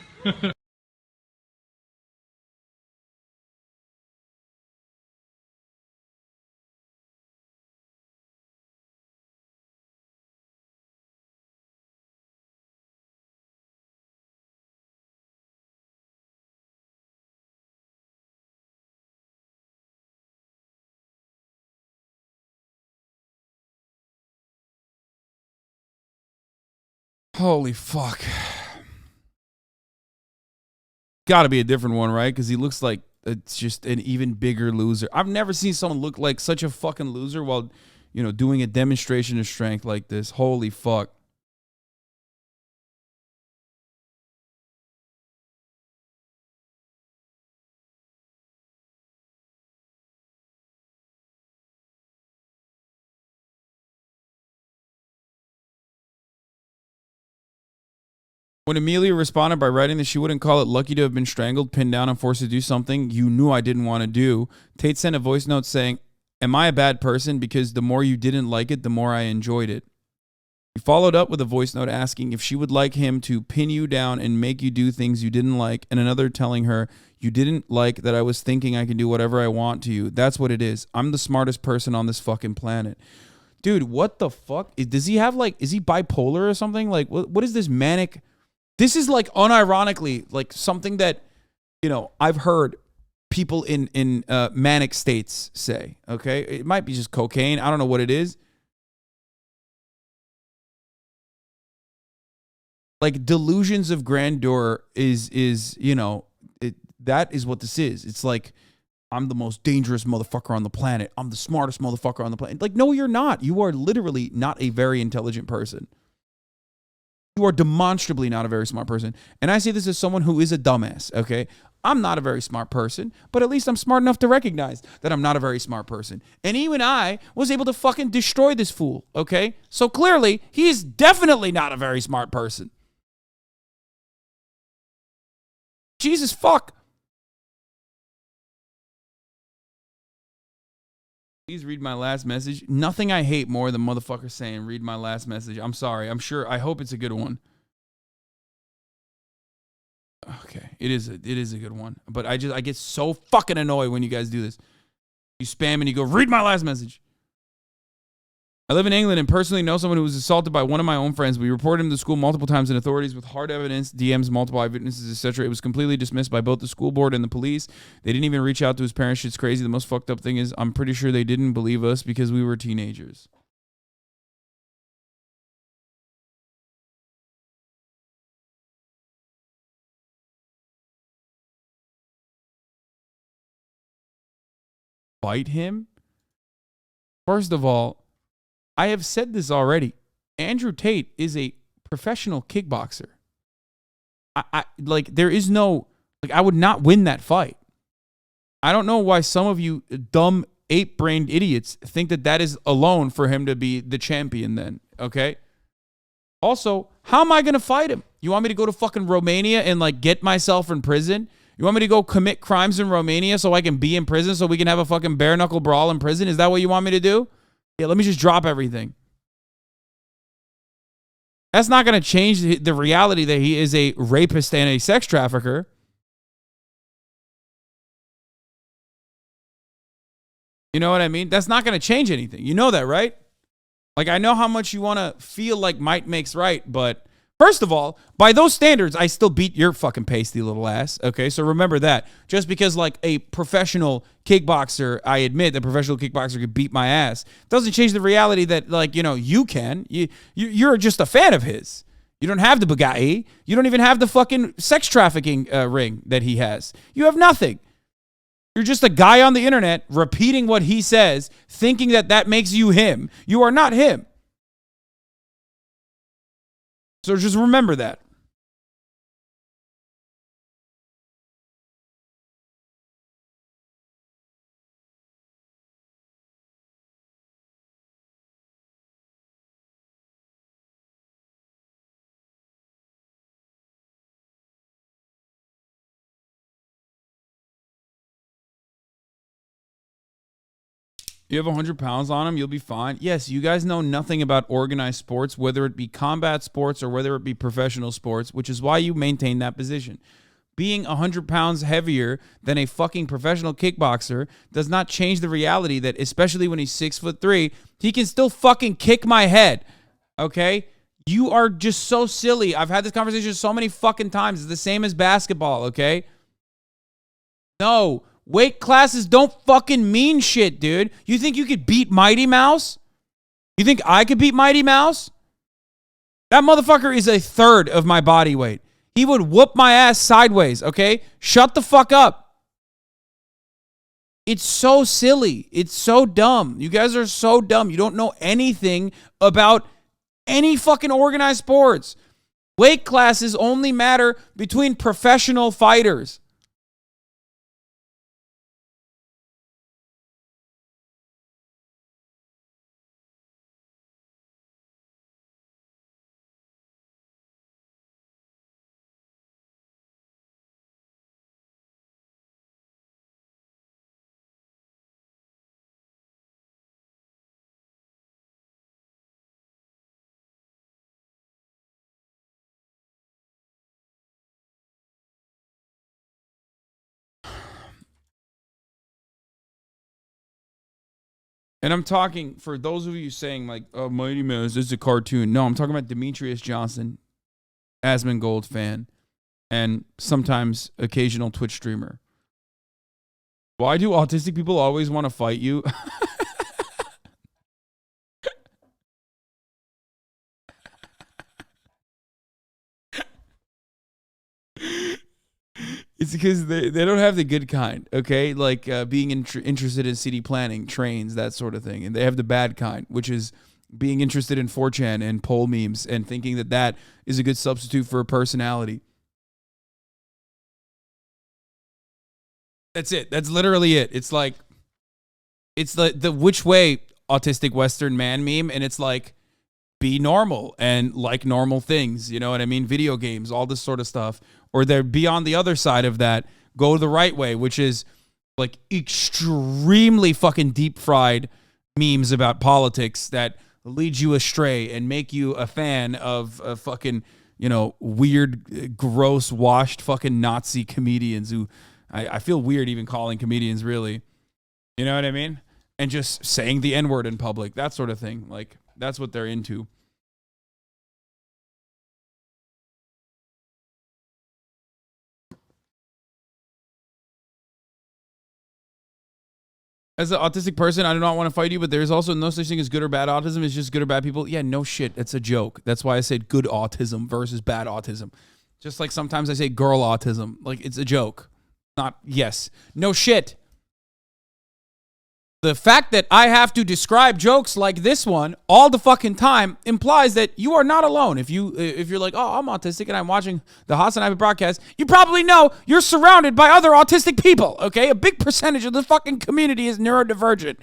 Holy fuck. Gotta be a different one, right? Because he looks like it's just an even bigger loser. I've never seen someone look like such a fucking loser while, you know, doing a demonstration of strength like this. Holy fuck. When Amelia responded by writing that she wouldn't call it lucky to have been strangled, pinned down, and forced to do something you knew I didn't want to do, Tate sent a voice note saying, "Am I a bad person? Because the more you didn't like it, the more I enjoyed it." He followed up with a voice note asking if she would like him to pin you down and make you do things you didn't like, and another telling her, "You didn't like that I was thinking I can do whatever I want to you. That's what it is. I'm the smartest person on this fucking planet." Dude, what the fuck? Does he have like, is he bipolar or something? Like, what is this manic? This is like unironically like something that, you know, I've heard people in manic states say, okay? It might be just cocaine. I don't know what it is. Like delusions of grandeur is you know, that is what this is. It's like, I'm the most dangerous motherfucker on the planet. I'm the smartest motherfucker on the planet. Like, no, you're not. You are literally not a very intelligent person. You are demonstrably not a very smart person. And I say this as someone who is a dumbass, okay? I'm not a very smart person, but at least I'm smart enough to recognize that I'm not a very smart person. And even I was able to fucking destroy this fool, okay? So clearly, he's definitely not a very smart person. Jesus fuck. Please read my last message. Nothing I hate more than motherfuckers saying, read my last message. I'm sorry. I'm sure. I hope it's a good one. Okay. It is a good one. But I get so fucking annoyed when you guys do this. You spam and you go, read my last message. I live in England and personally know someone who was assaulted by one of my own friends. We reported him to school multiple times and authorities with hard evidence, DMs, multiple eyewitnesses, etc. It was completely dismissed by both the school board and the police. They didn't even reach out to his parents. Shit's crazy. The most fucked up thing is I'm pretty sure they didn't believe us because we were teenagers. Fight him? First of all, I have said this already. Andrew Tate is a professional kickboxer. I like, there is no, like, I would not win that fight. I don't know why some of you dumb ape-brained idiots think that that is alone for him to be the champion then, okay? Also, how am I going to fight him? You want me to go to fucking Romania and, like, get myself in prison? You want me to go commit crimes in Romania so I can be in prison so we can have a fucking bare-knuckle brawl in prison? Is that what you want me to do? Yeah, let me just drop everything. That's not going to change the reality that he is a rapist and a sex trafficker. You know what I mean? That's not going to change anything. You know that, right? Like, I know how much you want to feel like might makes right, but first of all, by those standards, I still beat your fucking pasty little ass. Okay, so remember that. Just because, like, a professional kickboxer, I admit that professional kickboxer could beat my ass, doesn't change the reality that, like, you know, you can. You're just a fan of his. You don't have the Bugatti. You don't even have the fucking sex trafficking ring that he has. You have nothing. You're just a guy on the internet repeating what he says, thinking that that makes you him. You are not him. So just remember that. You have 100 pounds on him, you'll be fine. Yes, you guys know nothing about organized sports, whether it be combat sports or whether it be professional sports, which is why you maintain that position. Being 100 pounds heavier than a fucking professional kickboxer does not change the reality that, especially when he's 6'3", he can still fucking kick my head. Okay? You are just so silly. I've had this conversation so many fucking times. It's the same as basketball, okay? No. Weight classes don't fucking mean shit, dude. You think you could beat Mighty Mouse? You think I could beat Mighty Mouse? That motherfucker is a third of my body weight. He would whoop my ass sideways, okay? Shut the fuck up. It's so silly. It's so dumb. You guys are so dumb. You don't know anything about any fucking organized sports. Weight classes only matter between professional fighters. And I'm talking, for those of you saying, like, oh, Mighty Mouse, this is a cartoon. No, I'm talking about Demetrius Johnson, Asmongold fan, and sometimes occasional Twitch streamer. Why do autistic people always want to fight you? It's because they don't have the good kind, okay? Like being interested in city planning, trains, that sort of thing. And they have the bad kind, which is being interested in 4chan and poll memes and thinking that that is a good substitute for a personality. That's it. That's literally it. It's like, it's the which way autistic Western man meme, and it's like, be normal and like normal things. You know what I mean? Video games, all this sort of stuff. Or they're be on the other side of that, go the right way, which is like extremely fucking deep fried memes about politics that lead you astray and make you a fan of fucking, you know, weird, gross, washed fucking Nazi comedians who I feel weird even calling comedians, really. You know what I mean? And just saying the N-word in public, that sort of thing. Like, that's what they're into. As an autistic person, I do not want to fight you, but there's also no such thing as good or bad autism. It's just good or bad people. Yeah, no shit. That's a joke. That's why I said good autism versus bad autism. Just like sometimes I say girl autism. Like, it's a joke. Not, yes. No shit. The fact that I have to describe jokes like this one all the fucking time implies that you are not alone. If you're like, oh, I'm autistic and I'm watching the Hasanabi broadcast, you probably know you're surrounded by other autistic people, okay? A big percentage of the fucking community is neurodivergent.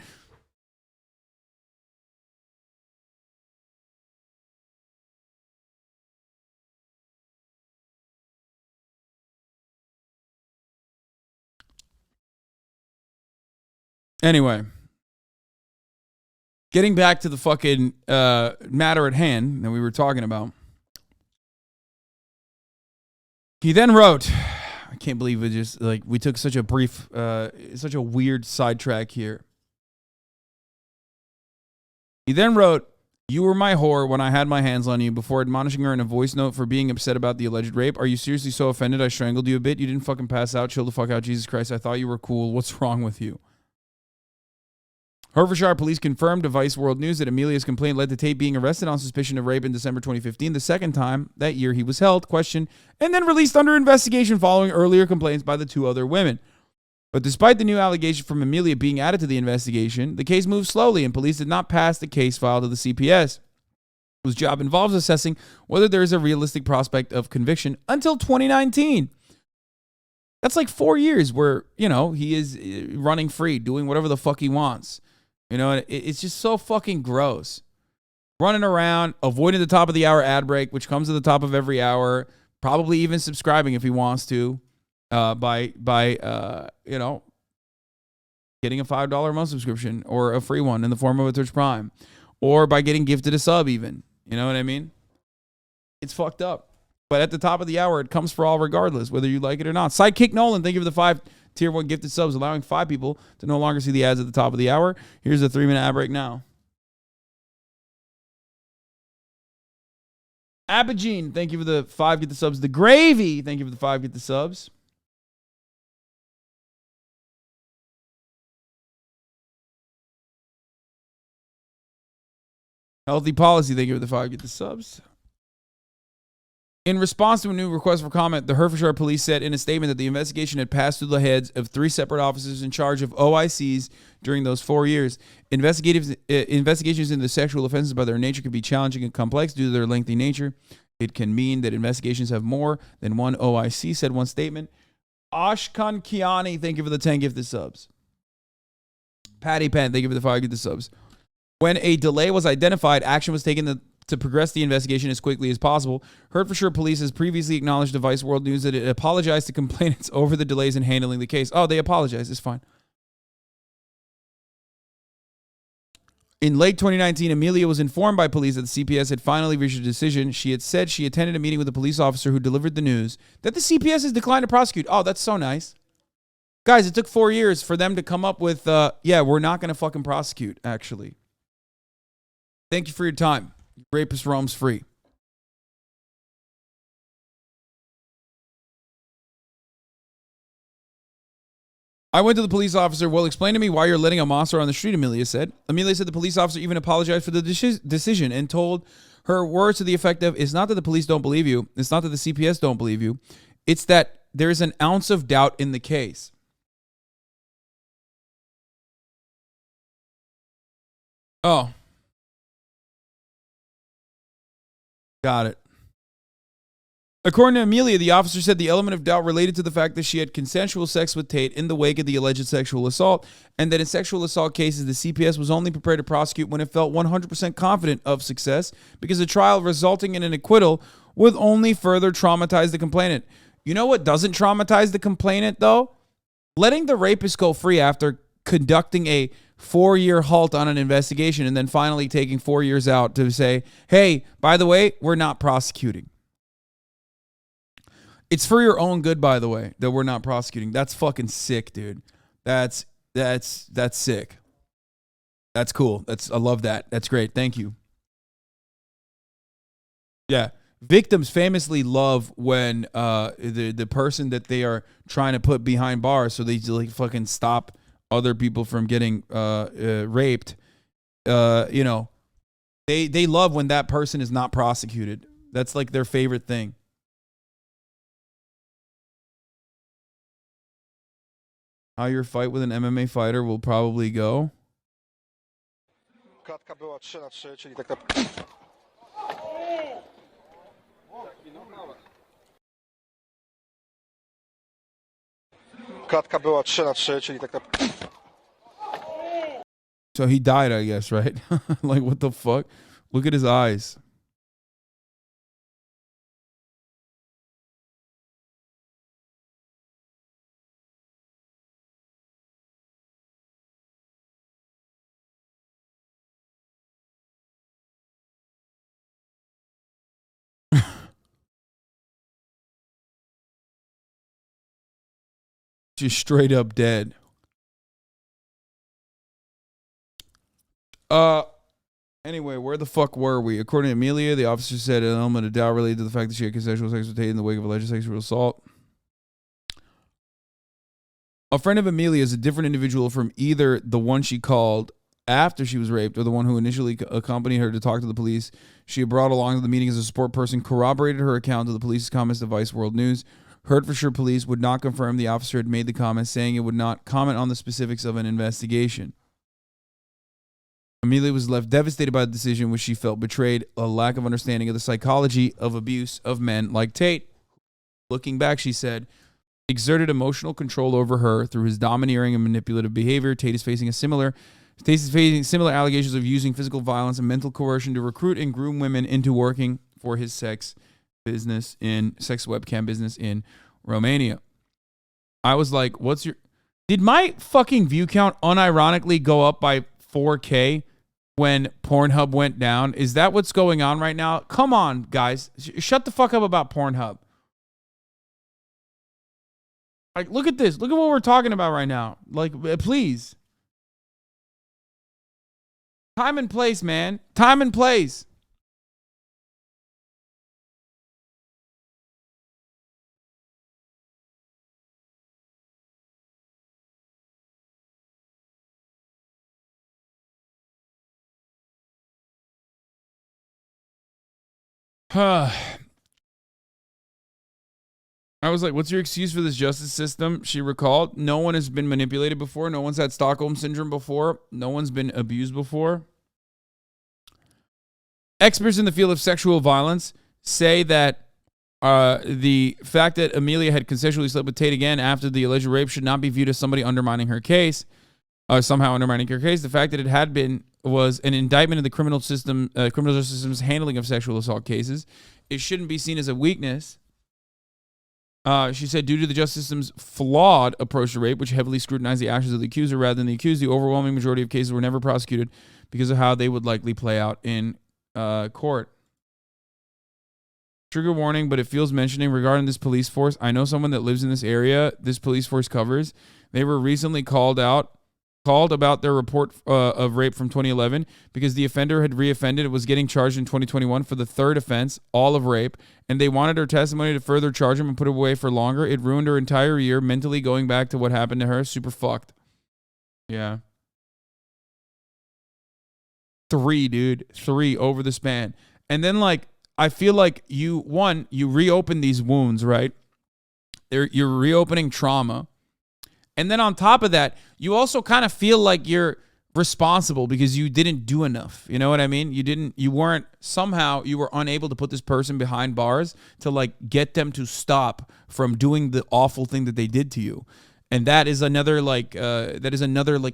Anyway, getting back to the fucking matter at hand that we were talking about. He then wrote, I can't believe it just, like, we took such a brief, such a weird sidetrack here. He then wrote, you were my whore when I had my hands on you, before admonishing her in a voice note for being upset about the alleged rape. Are you seriously so offended I strangled you a bit? You didn't fucking pass out. Chill the fuck out. Jesus Christ. I thought you were cool. What's wrong with you? Hertfordshire police confirmed to Vice World News that Amelia's complaint led to Tate being arrested on suspicion of rape in December 2015, the second time that year he was held, questioned, and then released under investigation following earlier complaints by the two other women. But despite the new allegation from Amelia being added to the investigation, the case moved slowly and police did not pass the case file to the CPS, whose job involves assessing whether there is a realistic prospect of conviction until 2019. That's like 4 years where, you know, he is running free, doing whatever the fuck he wants. You know, it's just so fucking gross. Running around, avoiding the top of the hour ad break, which comes at the top of every hour, probably even subscribing if he wants to, by you know, getting a $5 a month subscription or a free one in the form of a Twitch Prime, or by getting gifted a sub even. You know what I mean? It's fucked up. But at the top of the hour, it comes for all regardless, whether you like it or not. Sidekick Nolan, thank you for the 5 Tier 1 gifted subs, allowing 5 people to no longer see the ads at the top of the hour. Here's a 3-minute ad break now. Abigene, thank you for the 5 get the subs. The Gravy, thank you for the 5 get the subs. Healthy Policy, thank you for the 5 get the subs. In response to a new request for comment, the Hertfordshire police said in a statement that the investigation had passed through the heads of 3 separate officers in charge of OICs during those 4 years. Investigations into sexual offenses by their nature can be challenging and complex due to their lengthy nature. It can mean that investigations have more than one OIC, said one statement. Ashkan Kiani, thank you for the 10 gifted subs. Patty Penn, thank you for the 5 gifted subs. When a delay was identified, action was taken to progress the investigation as quickly as possible. Hertfordshire Police has previously acknowledged to Vice World News that it apologized to complainants over the delays in handling the case. Oh, they apologized. It's fine. In late 2019, Amelia was informed by police that the CPS had finally reached a decision. She had said she attended a meeting with a police officer who delivered the news that the CPS has declined to prosecute. Oh, that's so nice. Guys, it took 4 years for them to come up with, yeah, we're not going to fucking prosecute, actually. Thank you for your time. Rapist roams free. I went to the police officer. Well, explain to me why you're letting a monster on the street, Amelia said. Amelia said the police officer even apologized for the decision and told her words to the effect of, it's not that the police don't believe you. It's not that the CPS don't believe you. It's that there's an ounce of doubt in the case. Oh. Got it. According to Amelia, the officer said the element of doubt related to the fact that she had consensual sex with Tate in the wake of the alleged sexual assault, and that in sexual assault cases, the CPS was only prepared to prosecute when it felt 100% confident of success, because a trial resulting in an acquittal would only further traumatize the complainant. You know what doesn't traumatize the complainant, though? Letting the rapist go free after conducting a 4-year halt on an investigation and then finally taking 4 years out to say, hey, by the way, we're not prosecuting. It's for your own good, by the way, that we're not prosecuting. That's fucking sick, dude. That's sick. That's cool. I love that. That's great. Thank you. Yeah. Victims famously love when the person that they are trying to put behind bars so they like fucking stop other people from getting raped. You know, they love when that person is not prosecuted. That's like their favorite thing. How your fight with an MMA fighter will probably go. Klatka była 3-3, czyli tak Klatka była 3-3, czyli tak So he died, I guess, right? Like, what the fuck? Look at his eyes. Just straight up dead. Anyway, where the fuck were we? According to Amelia, the officer said an element of doubt related to the fact that she had consensual sex with Tate in the wake of alleged sexual assault. A friend of Amelia is a different individual from either the one she called after she was raped or the one who initially accompanied her to talk to the police. She had brought along to the meeting as a support person, corroborated her account to the police's comments to Vice World News. Hertfordshire police would not confirm the officer had made the comment, saying it would not comment on the specifics of an investigation. Amelia was left devastated by the decision, which she felt betrayed a lack of understanding of the psychology of abuse of men like Tate. Looking back, she said, exerted emotional control over her through his domineering and manipulative behavior. Tate is facing similar allegations of using physical violence and mental coercion to recruit and groom women into working for his sex webcam business in Romania. I was like, did my fucking view count unironically go up by 4K when Pornhub went down? Is that what's going on right now? Come on, guys. Shut the fuck up about Pornhub. Like, look at this. Look at what we're talking about right now. Like, please. Time and place, man. Time and place. I was like, what's your excuse for this justice system? She recalled, no one has been manipulated before. No one's had Stockholm Syndrome before. No one's been abused before. Experts in the field of sexual violence say that the fact that Amelia had consensually slept with Tate again after the alleged rape should not be viewed as somebody undermining her case, somehow undermining her case. The fact that it had been was an indictment of the criminal justice system's handling of sexual assault cases. It shouldn't be seen as a weakness. She said, due to the justice system's flawed approach to rape, which heavily scrutinized the actions of the accuser rather than the accused, the overwhelming majority of cases were never prosecuted because of how they would likely play out in court. Trigger warning, but it feels mentioning regarding this police force. I know someone that lives in this area this police force covers. They were recently called about their report of rape from 2011 because the offender had reoffended and was getting charged in 2021 for the third offense, all of rape, and they wanted her testimony to further charge him and put her away for longer. It ruined her entire year, mentally going back to what happened to her. Super fucked. Yeah. 3, dude. 3 over the span. And then, like, I feel like you reopen these wounds, right? You're reopening trauma. And then on top of that, you also kind of feel like you're responsible because you didn't do enough. You know what I mean? You were unable to put this person behind bars to like get them to stop from doing the awful thing that they did to you. And that is another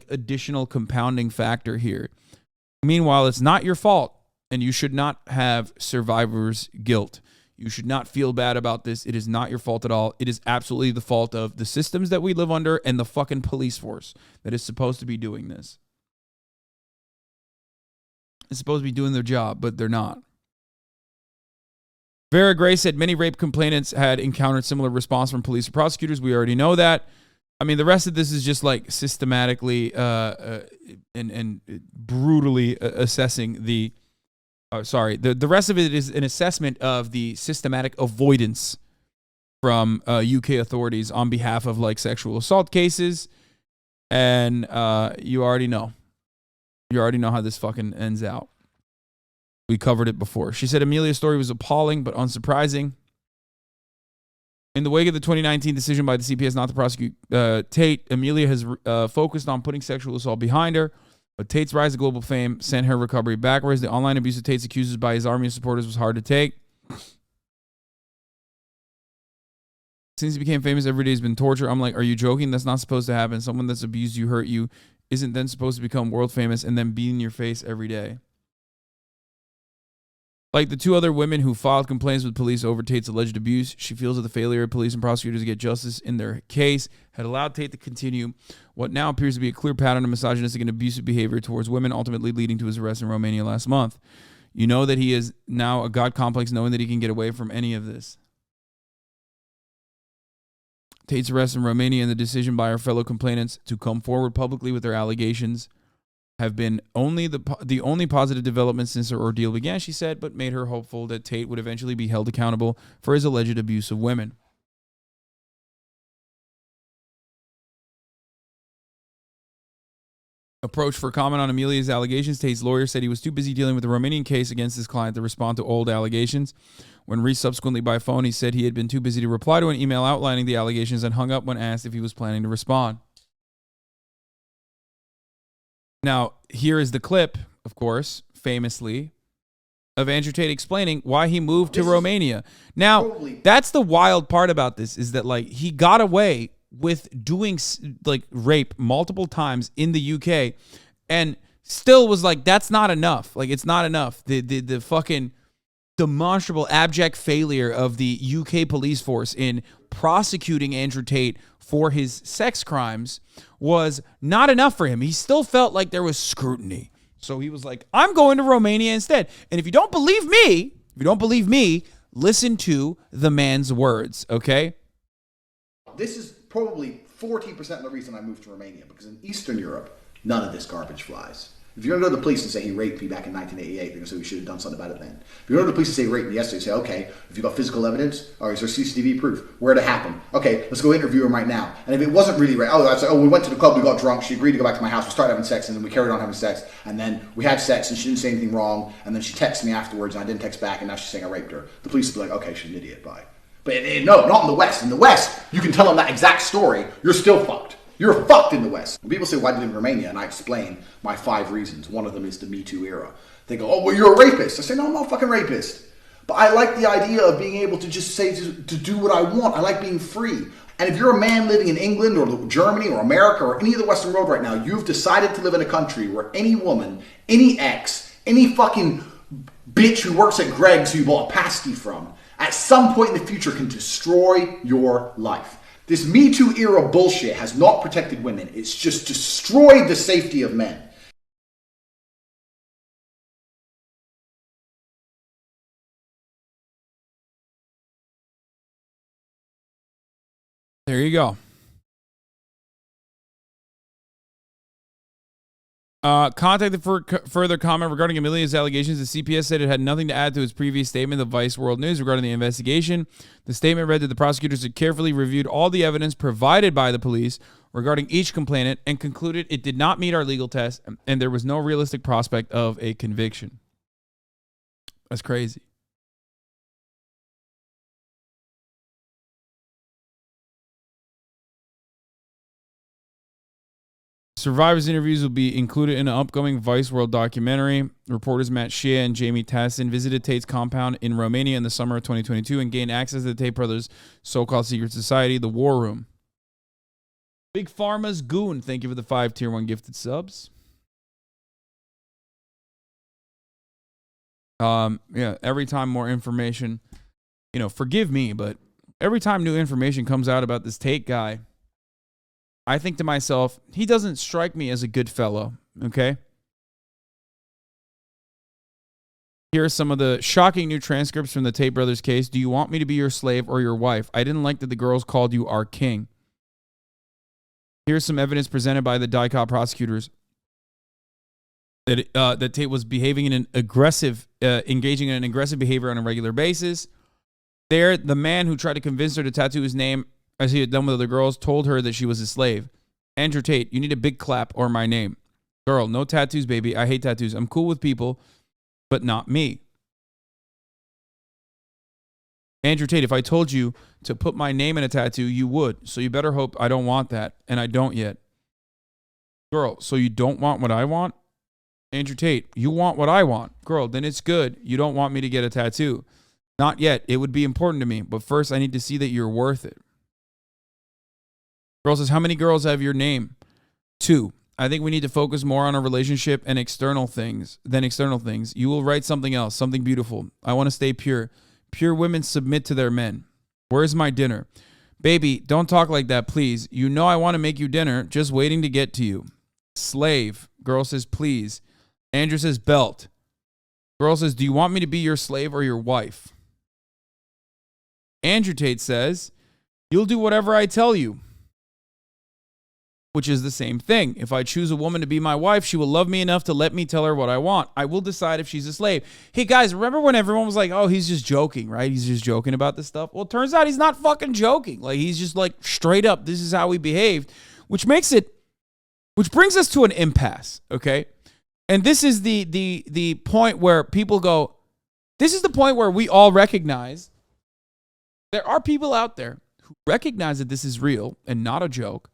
additional compounding factor here. Meanwhile, it's not your fault, and you should not have survivor's guilt. You should not feel bad about this. It is not your fault at all. It is absolutely the fault of the systems that we live under and the fucking police force that is supposed to be doing this. It's supposed to be doing their job, but they're not. Vera Gray said many rape complainants had encountered similar response from police or prosecutors. We already know that. I mean, the rest of this is just like systematically and brutally assessing the. The rest of it is an assessment of the systematic avoidance from UK authorities on behalf of like sexual assault cases, and you already know. You already know how this fucking ends out. We covered it before. She said Amelia's story was appalling but unsurprising. In the wake of the 2019 decision by the CPS not to prosecute Tate, Amelia has focused on putting sexual assault behind her. But Tate's rise to global fame sent her recovery backwards. The online abuse of Tate's accusers by his army of supporters was hard to take. Since he became famous, every day has been torture. I'm like, are you joking? That's not supposed to happen. Someone that's abused you, hurt you, isn't then supposed to become world famous and then be in your face every day. Like the two other women who filed complaints with police over Tate's alleged abuse, she feels that the failure of police and prosecutors to get justice in their case had allowed Tate to continue what now appears to be a clear pattern of misogynistic and abusive behavior towards women, ultimately leading to his arrest in Romania last month. You know that he is now a God complex, knowing that he can get away from any of this. Tate's arrest in Romania and the decision by our fellow complainants to come forward publicly with their allegations have been the only positive development since her ordeal began, she said, but made her hopeful that Tate would eventually be held accountable for his alleged abuse of women. Approach for comment on Amelia's allegations. Tate's lawyer said he was too busy dealing with the Romanian case against his client to respond to old allegations. When reached subsequently by phone, he said he had been too busy to reply to an email outlining the allegations and hung up when asked if he was planning to respond. Now, here is the clip, of course, famously, of Andrew Tate explaining why he moved to Romania. Now, that's the wild part about this, is that like he got away with doing like rape multiple times in the UK and still was like, that's not enough. Like, it's not enough. The fucking demonstrable abject failure of the UK police force in prosecuting Andrew Tate for his sex crimes was not enough for him. He still felt like there was scrutiny. So he was like, I'm going to Romania instead. And if you don't believe me, listen to the man's words, okay? This is probably 40% of the reason I moved to Romania, because in Eastern Europe, none of this garbage flies. If you're going to go to the police and say he raped me back in 1988, they're going to say we should have done something about it then. If you go to the police and say he raped me yesterday, say, okay, if you've got physical evidence, or is there CCTV proof? Where did it happen? Okay, let's go interview him right now. And if it wasn't really rape, I'd say, we went to the club, we got drunk, she agreed to go back to my house, we started having sex, and then we carried on having sex, and then we had sex, and she didn't say anything wrong, and then she texted me afterwards, and I didn't text back, and now she's saying I raped her. The police would be like, okay, she's an idiot, bye. But no, not in the West. In the West, you can tell them that exact story, you're still fucked. You're fucked in the West. When people say, why do you live in Romania? And I explain my 5 reasons. One of them is the Me Too era. They go, oh, well, you're a rapist. I say, no, I'm not a fucking rapist. But I like the idea of being able to just say, to do what I want. I like being free. And if you're a man living in England or Germany or America or any of the Western world right now, you've decided to live in a country where any woman, any ex, any fucking bitch who works at Greg's who you bought a pasty from, at some point in the future can destroy your life. This Me Too era bullshit has not protected women. It's just destroyed the safety of men. There you go. Contacted for further comment regarding Amelia's allegations, the CPS said it had nothing to add to its previous statement of Vice World News regarding the investigation. The statement read that the prosecutors had carefully reviewed all the evidence provided by the police regarding each complainant and concluded it did not meet our legal test and there was no realistic prospect of a conviction. That's crazy. Survivors interviews will be included in an upcoming Vice World documentary. Reporters Matt Shea and Jamie Tassin visited Tate's compound in Romania in the summer of 2022 and gained access to the Tate brothers' so-called secret society, the War Room. Big Pharma's Goon, thank you for the 5 tier 1 gifted subs. Yeah, every time more information, forgive me, but every time new information comes out about this Tate guy, I think to myself, he doesn't strike me as a good fellow, okay? Here are some of the shocking new transcripts from the Tate brothers case. Do you want me to be your slave or your wife? I didn't like that the girls called you our king. Here's some evidence presented by the DICOT prosecutors that Tate was behaving in an aggressive, engaging in an aggressive behavior on a regular basis. There, the man who tried to convince her to tattoo his name, as he had done with other girls, told her that she was a slave. Andrew Tate, you need a big clap or my name. Girl, no tattoos, baby. I hate tattoos. I'm cool with people, but not me. Andrew Tate, if I told you to put my name in a tattoo, you would. So you better hope I don't want that, and I don't yet. Girl, so you don't want what I want? Andrew Tate, you want what I want. Girl, then it's good. You don't want me to get a tattoo. Not yet. It would be important to me, but first I need to see that you're worth it. Girl says, how many girls have your name? 2. I think we need to focus more on our relationship and external things than external things. You will write something else, something beautiful. I want to stay pure. Pure women submit to their men. Where's my dinner? Baby, don't talk like that, please. You know I want to make you dinner, just waiting to get to you. Slave. Girl says, please. Andrew says, belt. Girl says, do you want me to be your slave or your wife? Andrew Tate says, you'll do whatever I tell you. Which is the same thing. If I choose a woman to be my wife, she will love me enough to let me tell her what I want. I will decide if she's a slave. Hey, guys, remember when everyone was like, oh, he's just joking, right? He's just joking about this stuff. Well, it turns out he's not fucking joking. Like, he's just like, straight up, this is how we behaved, which brings us to an impasse, okay? And this is the point where people go, this is the point where we all recognize there are people out there who recognize that this is real and not a joke,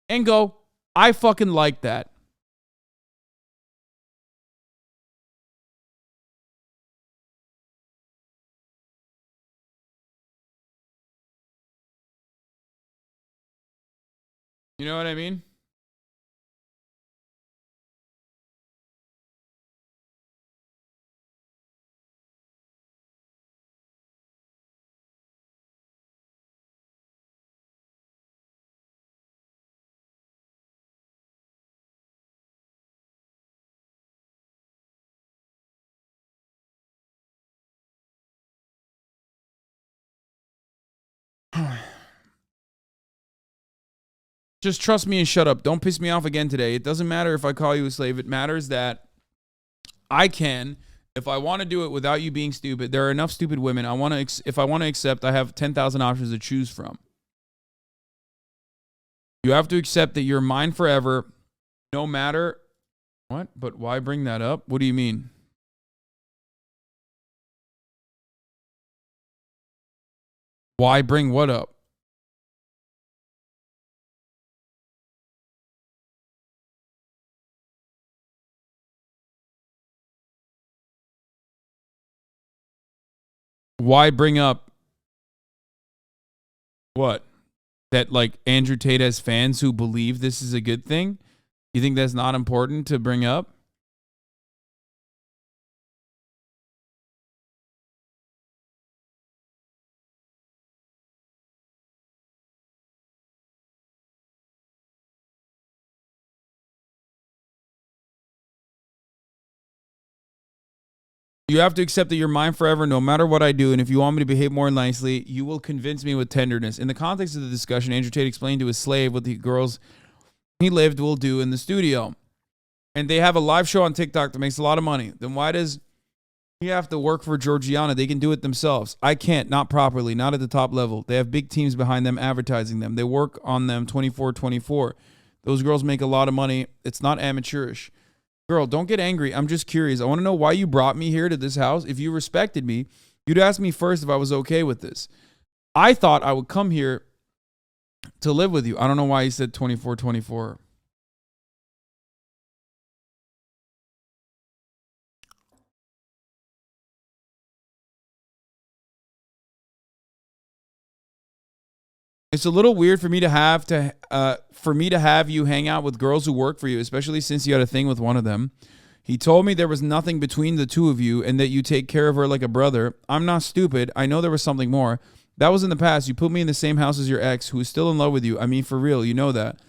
and go, I fucking like that. You know what I mean? Just trust me and shut up. Don't piss me off again today. It doesn't matter if I call you a slave. It matters that I can, if I want to do it without you being stupid. There are enough stupid women. If I want to accept, I have 10,000 options to choose from. You have to accept that you're mine forever, no matter what. But why bring that up? What do you mean? Why bring what up? Why bring up what? That like Andrew Tate has fans who believe this is a good thing? You think that's not important to bring up? You have to accept that you're mine forever, no matter what I do. And if you want me to behave more nicely, you will convince me with tenderness. In the context of the discussion, Andrew Tate explained to his slave what the girls he lived will do in the studio. And they have a live show on TikTok that makes a lot of money. Then why does he have to work for Georgiana? They can do it themselves. I can't, not properly, not at the top level. They have big teams behind them advertising them. They work on them 24/24. Those girls make a lot of money. It's not amateurish. Girl, don't get angry. I'm just curious. I want to know why you brought me here to this house. If you respected me, you'd ask me first if I was okay with this. I thought I would come here to live with you. I don't know why he said 24/24. It's a little weird for me to have you hang out with girls who work for you, especially since you had a thing with one of them. He told me there was nothing between the two of you and that you take care of her like a brother. I'm not stupid. I know there was something more. That was in the past. You put me in the same house as your ex, who is still in love with you. I mean, for real, you know that.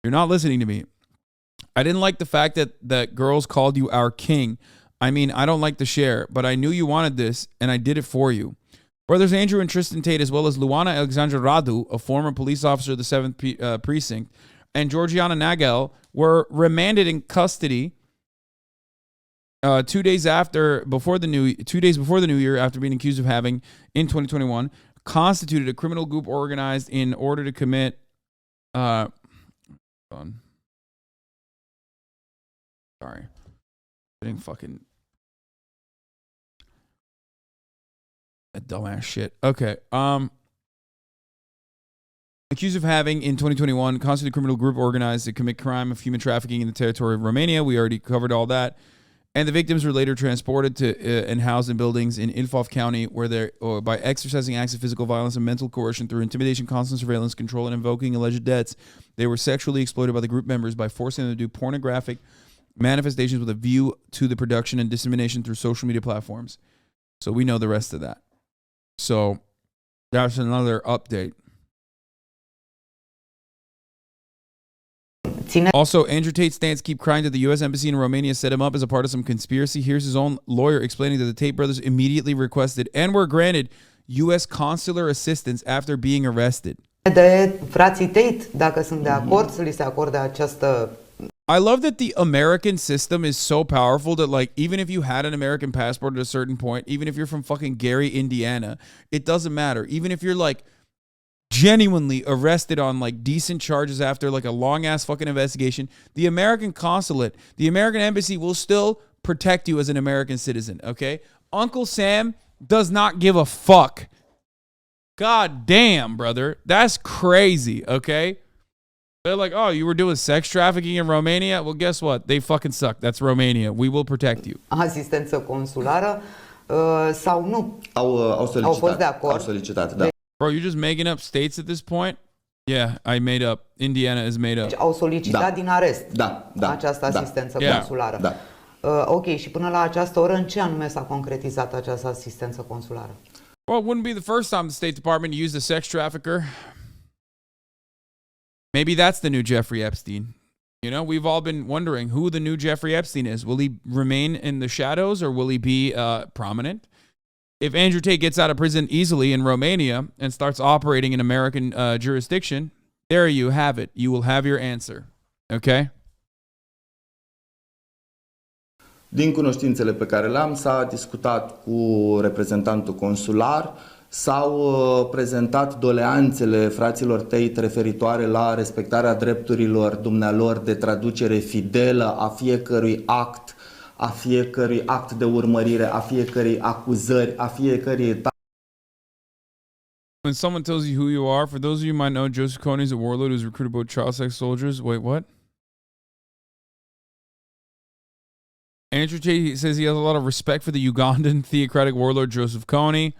You're not listening to me. I didn't like the fact that girls called you our king. I mean, I don't like to share, but I knew you wanted this, and I did it for you. Brothers Andrew and Tristan Tate, as well as Luana Alexandra Radu, a former police officer of the 7th Precinct, and Georgiana Nagel were remanded in custody 2 days before the new year, after being accused of having, in 2021, constituted a criminal group organized in order to commit. Sorry, getting fucking that dumbass shit. Okay. Accused of having, in 2021, constituted a criminal group organized to commit crime of human trafficking in the territory of Romania. We already covered all that. And the victims were later transported to and housed in buildings in Ilfov County, where by exercising acts of physical violence and mental coercion through intimidation, constant surveillance, control, and invoking alleged debts, they were sexually exploited by the group members by forcing them to do pornographic manifestations with a view to the production and dissemination through social media platforms. So we know the rest of that. So that's another update. Also, Andrew Tate's stance, keep crying, that the U.S. Embassy in Romania set him up as a part of some conspiracy. Here's his own lawyer explaining that the Tate brothers immediately requested and were granted U.S. consular assistance after being arrested. De frații Tate, dacă sunt de acord să li se acorde această. I love that the American system is so powerful that, like, even if you had an American passport at a certain point, even if you're from fucking Gary, Indiana, it doesn't matter. Even if you're, like, genuinely arrested on, like, decent charges after, like, a long-ass fucking investigation, the American consulate, the American embassy will still protect you as an American citizen, okay? Uncle Sam does not give a fuck. God damn, brother. That's crazy, okay? They're like, oh, you were doing sex trafficking in Romania? Well, guess what? They fucking suck. That's Romania. We will protect you. Asistență consulară sau nu? Au fost de acord. Au solicitat, da. Bro, you're just making up states at this point? Yeah, I made up. Indiana is made up. Deci au solicitat din arest Da, această asistență consulară. Da. Ok, și până la această oră, în ce anume s-a concretizat această asistență consulară? Well, it wouldn't be the first time the State Department used a sex trafficker. Maybe that's the new Jeffrey Epstein. You know, we've all been wondering who the new Jeffrey Epstein is. Will he remain in the shadows or will he be prominent? If Andrew Tate gets out of prison easily in Romania and starts operating in American jurisdiction, there you have it. You will have your answer. Okay? Din cunoștințele pe care le-am, s-a discutat cu reprezentantul consular, s-au prezentat doleanțele fraților Tate referitoare la respectarea drepturilor dumnealor de traducere fidelă a fiecărui act de urmărire, a fiecărei acuzări, a fiecărei etape. When someone tells you who you are, for those of you who might know, Joseph Kony is a warlord who's recruited both child sex soldiers. Wait, what? Andrew Tate says he has a lot of respect for the Ugandan theocratic warlord Joseph Kony.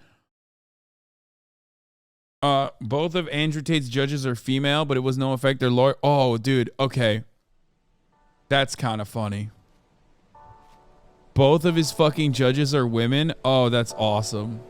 Both of Andrew Tate's judges are female, but it was no effect. Their lawyer. Oh, dude. Okay. That's kind of funny. Both of his fucking judges are women. Oh, that's awesome.